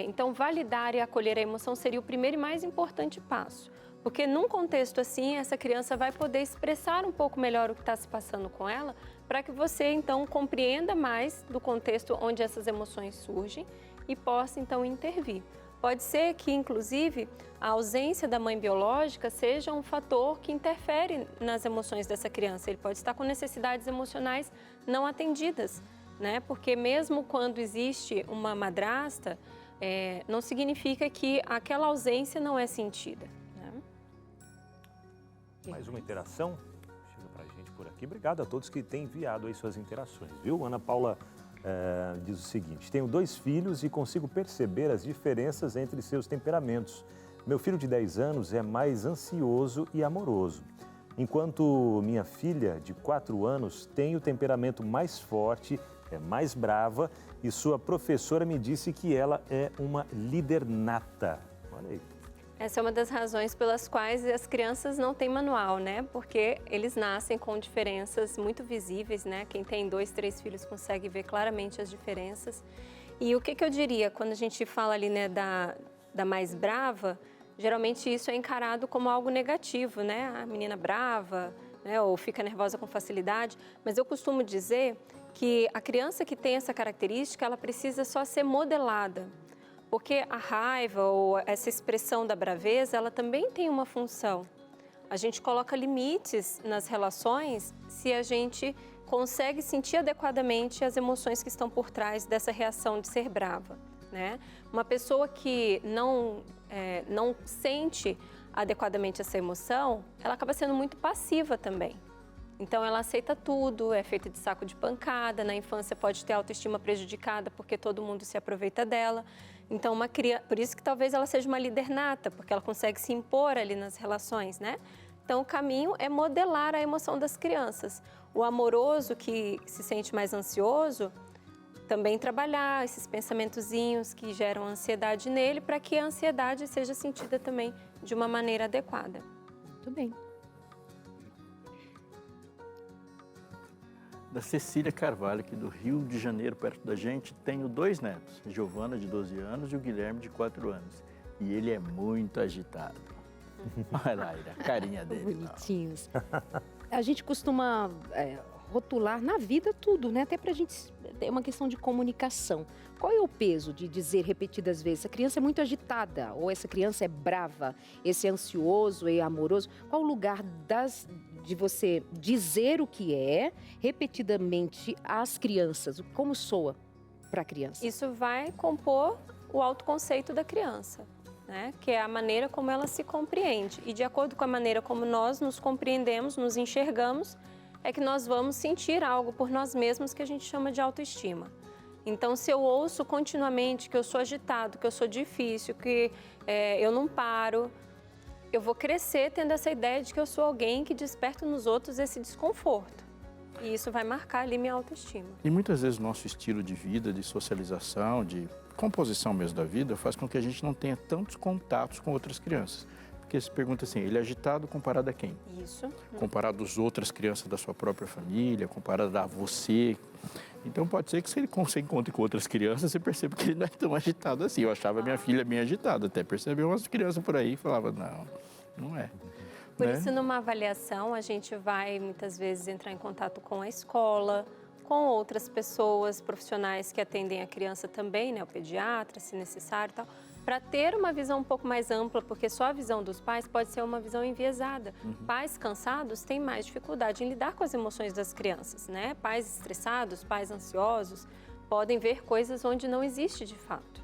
Então, validar e acolher a emoção seria o primeiro e mais importante passo. Porque num contexto assim, essa criança vai poder expressar um pouco melhor o que está se passando com ela, para que você, então, compreenda mais do contexto onde essas emoções surgem e possa, então, intervir. Pode ser que, inclusive, a ausência da mãe biológica seja um fator que interfere nas emoções dessa criança. Ele pode estar com necessidades emocionais não atendidas, né? Porque mesmo quando existe uma madrasta, não significa que aquela ausência não é sentida. Mais uma interação chega pra gente por aqui. Obrigado a todos que têm enviado aí suas interações, viu? Ana Paula diz o seguinte: tenho 2 filhos e consigo perceber as diferenças entre seus temperamentos. Meu filho de 10 anos é mais ansioso e amoroso, enquanto minha filha de 4 anos tem o temperamento mais forte, é mais brava e sua professora me disse que ela é uma líder nata. Olha aí. Essa é uma das razões pelas quais as crianças não têm manual, né? Porque eles nascem com diferenças muito visíveis, né? Quem tem 2, 3 filhos consegue ver claramente as diferenças. E o que eu diria, quando a gente fala ali, né, da mais brava, geralmente isso é encarado como algo negativo, né? A menina brava, né? Ou fica nervosa com facilidade. Mas eu costumo dizer que a criança que tem essa característica, ela precisa só ser modelada. Porque a raiva ou essa expressão da braveza, ela também tem uma função. A gente coloca limites nas relações se a gente consegue sentir adequadamente as emoções que estão por trás dessa reação de ser brava, né? Uma pessoa que não sente adequadamente essa emoção, ela acaba sendo muito passiva também. Então, ela aceita tudo, é feita de saco de pancada, na infância pode ter autoestima prejudicada porque todo mundo se aproveita dela. Então, uma criança, por isso que talvez ela seja uma líder nata, porque ela consegue se impor ali nas relações, né? Então, o caminho é modelar a emoção das crianças. O amoroso que se sente mais ansioso, também trabalhar esses pensamentozinhos que geram ansiedade nele, para que a ansiedade seja sentida também de uma maneira adequada. Muito bem. Da Cecília Carvalho, aqui do Rio de Janeiro, perto da gente, tenho 2 netos, Giovana, de 12 anos, e o Guilherme, de 4 anos. E ele é muito agitado. Olha lá, a carinha dele. Bonitinhos. A gente costuma rotular na vida tudo, né? Até pra gente ter uma questão de comunicação. Qual é o peso de dizer repetidas vezes, essa criança é muito agitada, ou essa criança é brava, esse é ansioso, é amoroso? Qual o lugar de você dizer o que é repetidamente às crianças? Como soa para a criança? Isso vai compor o autoconceito da criança, né? Que é a maneira como ela se compreende. E de acordo com a maneira como nós nos compreendemos, nos enxergamos, é que nós vamos sentir algo por nós mesmos que a gente chama de autoestima. Então, se eu ouço continuamente que eu sou agitado, que eu sou difícil, que eu não paro, eu vou crescer tendo essa ideia de que eu sou alguém que desperta nos outros esse desconforto. E isso vai marcar ali minha autoestima. E muitas vezes o nosso estilo de vida, de socialização, de composição mesmo da vida, faz com que a gente não tenha tantos contatos com outras crianças. Porque se pergunta assim, ele é agitado comparado a quem? Isso. Comparado às outras crianças da sua própria família, comparado a você. Então pode ser que se ele se encontre com outras crianças, você perceba que ele não é tão agitado assim. Eu achava minha filha bem agitada, até percebi umas crianças por aí e falava, não é. Por isso, numa avaliação, a gente vai muitas vezes entrar em contato com a escola, com outras pessoas profissionais que atendem a criança também, né, o pediatra, se necessário e tal, para ter uma visão um pouco mais ampla, porque só a visão dos pais pode ser uma visão enviesada. Pais cansados têm mais dificuldade em lidar com as emoções das crianças, né? Pais estressados, pais ansiosos, podem ver coisas onde não existe de fato.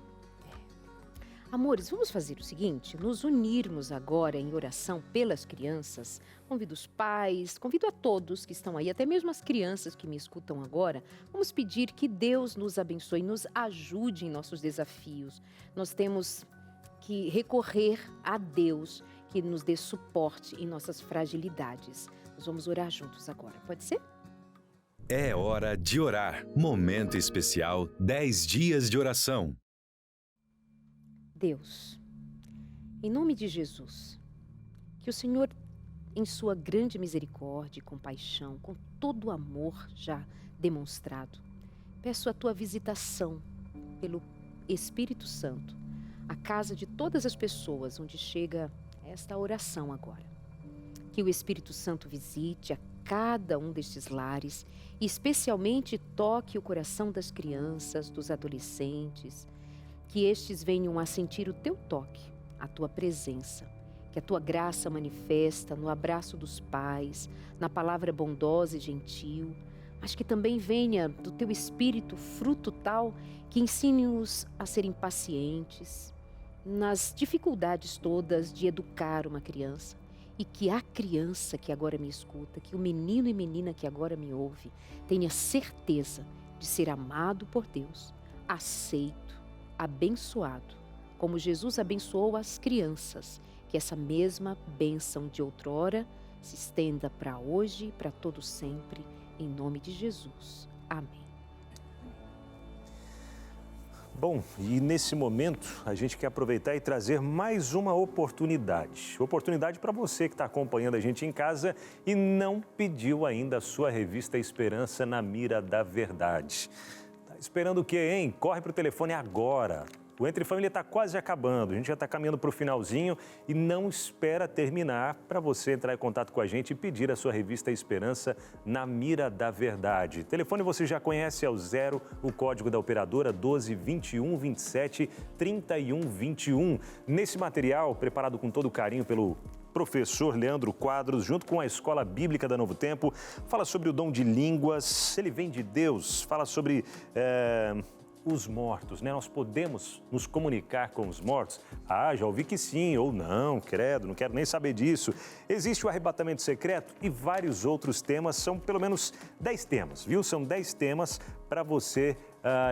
Amores, vamos fazer o seguinte, nos unirmos agora em oração pelas crianças. Convido os pais, convido a todos que estão aí, até mesmo as crianças que me escutam agora. Vamos pedir que Deus nos abençoe, nos ajude em nossos desafios. Nós temos que recorrer a Deus, que nos dê suporte em nossas fragilidades. Nós vamos orar juntos agora, pode ser? É hora de orar. Momento especial, 10 dias de oração. Deus, em nome de Jesus, que o Senhor em sua grande misericórdia e compaixão, com todo o amor já demonstrado, peço a tua visitação pelo Espírito Santo à casa de todas as pessoas onde chega esta oração agora. Que o Espírito Santo visite a cada um destes lares e especialmente toque o coração das crianças, dos adolescentes, que estes venham a sentir o teu toque, a tua presença, que a tua graça manifesta no abraço dos pais, na palavra bondosa e gentil, mas que também venha do teu Espírito fruto tal que ensine-os a serem pacientes nas dificuldades todas de educar uma criança, e que a criança que agora me escuta, que o menino e menina que agora me ouve, tenha certeza de ser amado por Deus, aceito, abençoado, como Jesus abençoou as crianças, que essa mesma bênção de outrora se estenda para hoje e para todo sempre, em nome de Jesus. Amém. Bom, e nesse momento a gente quer aproveitar e trazer mais uma oportunidade. Oportunidade para você que está acompanhando a gente em casa e não pediu ainda a sua revista Esperança na Mira da Verdade. Tá esperando o quê, hein? Corre para o telefone agora. O Entre Família está quase acabando, a gente já está caminhando para o finalzinho e não espera terminar para você entrar em contato com a gente e pedir a sua revista Esperança na Mira da Verdade. O telefone você já conhece, é o 0, o código da operadora 12 21 27 31 21. Nesse material, preparado com todo carinho pelo professor Leandro Quadros, junto com a Escola Bíblica da Novo Tempo, fala sobre o dom de línguas, ele vem de Deus, fala sobre os mortos, né? Nós podemos nos comunicar com os mortos? Ah, já ouvi que sim, ou não, credo, não quero nem saber disso. Existe o arrebatamento secreto e vários outros temas, são pelo menos 10 temas, viu? São 10 temas para você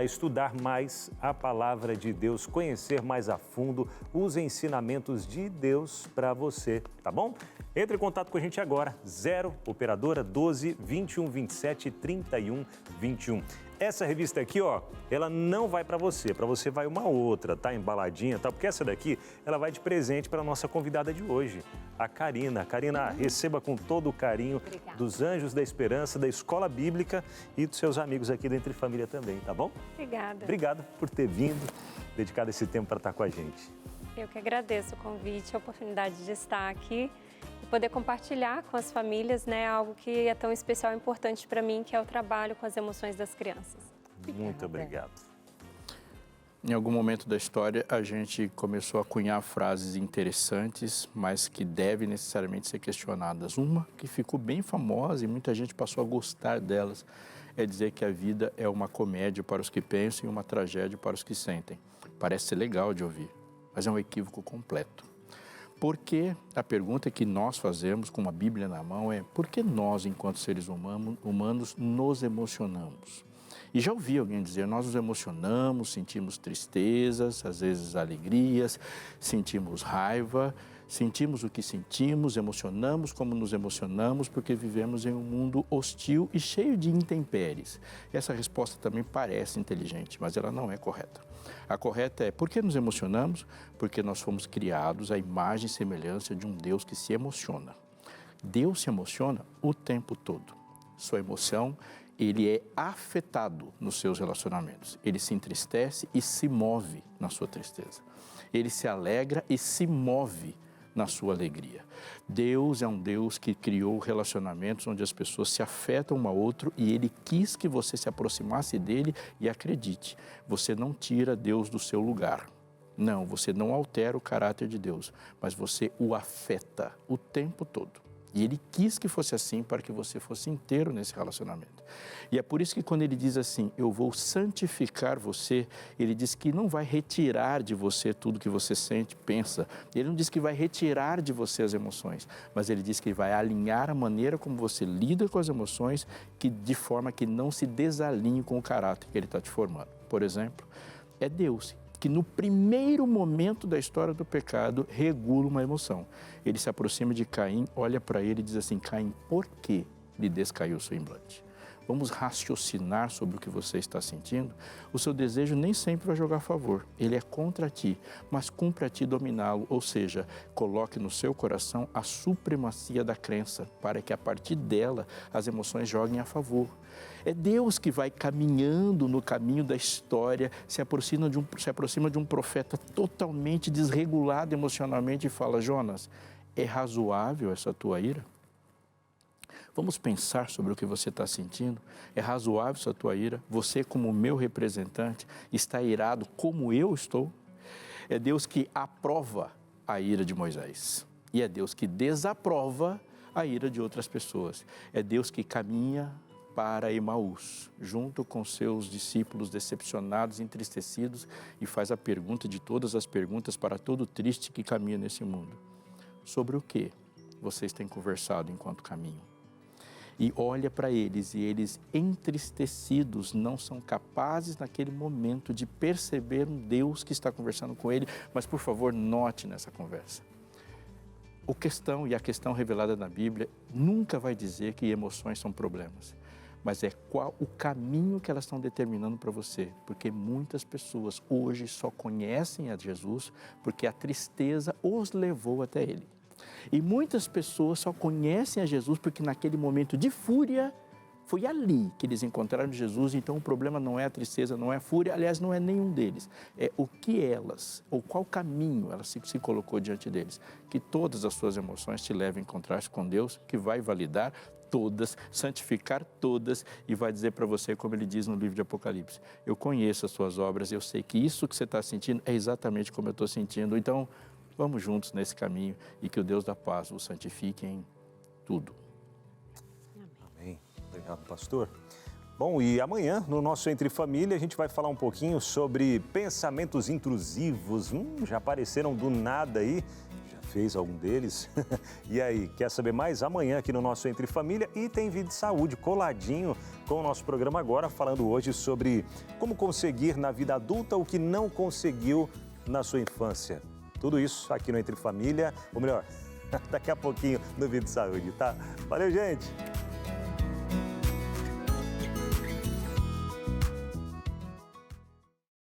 estudar mais a palavra de Deus, conhecer mais a fundo os ensinamentos de Deus para você, tá bom? Entre em contato com a gente agora, 0, operadora 12 21 27 31 21. Essa revista aqui, ó, ela não vai para você vai uma outra, tá? Embaladinha, tá? Porque essa daqui, ela vai de presente para a nossa convidada de hoje, a Karina. Karina, receba com todo o carinho dos Anjos da Esperança, da Escola Bíblica e dos seus amigos aqui da Entre Família também, tá bom? Obrigada. Obrigado por ter vindo, dedicado esse tempo para estar com a gente. Eu que agradeço o convite, a oportunidade de estar aqui e poder compartilhar com as famílias, né, algo que é tão especial e importante para mim, que é o trabalho com as emoções das crianças. Muito obrigado. Em algum momento da história, a gente começou a cunhar frases interessantes, mas que devem necessariamente ser questionadas. Uma que ficou bem famosa e muita gente passou a gostar delas é dizer que a vida é uma comédia para os que pensam e uma tragédia para os que sentem. Parece ser legal de ouvir, mas é um equívoco completo. Porque a pergunta que nós fazemos com a Bíblia na mão é: por que nós, enquanto seres humanos, nos emocionamos? E já ouvi alguém dizer: nós nos emocionamos, sentimos tristezas, às vezes alegrias, sentimos raiva, sentimos o que sentimos, emocionamos como nos emocionamos, porque vivemos em um mundo hostil e cheio de intempéries. Essa resposta também parece inteligente, mas ela não é correta. A correta é: por que nos emocionamos? Porque nós fomos criados à imagem e semelhança de um Deus que se emociona. Deus se emociona o tempo todo. Sua emoção, ele é afetado nos seus relacionamentos. Ele se entristece e se move na sua tristeza. Ele se alegra e se move na sua alegria. Deus é um Deus que criou relacionamentos onde as pessoas se afetam um ao outro e Ele quis que você se aproximasse dele e acredite, você não tira Deus do seu lugar. Não, você não altera o caráter de Deus, mas você o afeta o tempo todo. E Ele quis que fosse assim para que você fosse inteiro nesse relacionamento. E é por isso que quando Ele diz assim: eu vou santificar você, Ele diz que não vai retirar de você tudo que você sente, pensa. Ele não diz que vai retirar de você as emoções, mas Ele diz que vai alinhar a maneira como você lida com as emoções, de forma que não se desalinhe com o caráter que Ele está te formando. Por exemplo, é Deus que no primeiro momento da história do pecado regula uma emoção. Ele se aproxima de Caim, olha para ele e diz assim: Caim, por que lhe descaiu o semblante? vamos raciocinar sobre o que você está sentindo, o seu desejo nem sempre vai jogar a favor. Ele é contra ti, mas cumpre a ti dominá-lo. Ou seja, coloque no seu coração a supremacia da crença, para que a partir dela as emoções joguem a favor. É Deus que vai caminhando no caminho da história, se aproxima de um profeta totalmente desregulado emocionalmente e fala: Jonas, é razoável essa tua ira? Vamos pensar sobre o que você está sentindo? É razoável essa tua ira? Você, como meu representante, está irado como eu estou? É Deus que aprova a ira de Moisés. E é Deus que desaprova a ira de outras pessoas. É Deus que caminha para Emaús, junto com seus discípulos decepcionados, entristecidos, e faz a pergunta de todas as perguntas para todo triste que caminha nesse mundo. Sobre o que vocês têm conversado enquanto caminham? E olha para eles, e eles entristecidos não são capazes naquele momento de perceber um Deus que está conversando com ele. Mas, por favor, note nessa conversa. A questão revelada na Bíblia nunca vai dizer que emoções são problemas, mas é qual o caminho que elas estão determinando para você. Porque muitas pessoas hoje só conhecem a Jesus porque a tristeza os levou até ele. E muitas pessoas só conhecem a Jesus porque naquele momento de fúria, foi ali que eles encontraram Jesus. Então o problema não é a tristeza, não é a fúria, aliás, não é nenhum deles. É o que elas, ou qual caminho ela se colocou diante deles. Que todas as suas emoções te levem a encontrar-se com Deus, que vai validar todas, santificar todas e vai dizer para você, como ele diz no livro de Apocalipse: eu conheço as suas obras, eu sei que isso que você está sentindo é exatamente como eu estou sentindo. Então, vamos juntos nesse caminho e que o Deus da paz o santifique em tudo. Amém. Obrigado, pastor. Bom, e amanhã, no nosso Entre Família, a gente vai falar um pouquinho sobre pensamentos intrusivos. Já apareceram do nada aí? Já fez algum deles? E aí, quer saber mais? Amanhã aqui no nosso Entre Família, e tem Vida de Saúde coladinho com o nosso programa agora, falando hoje sobre como conseguir na vida adulta o que não conseguiu na sua infância. Tudo isso aqui no Entre Família, ou melhor, daqui a pouquinho no Vida de Saúde, tá? Valeu, gente!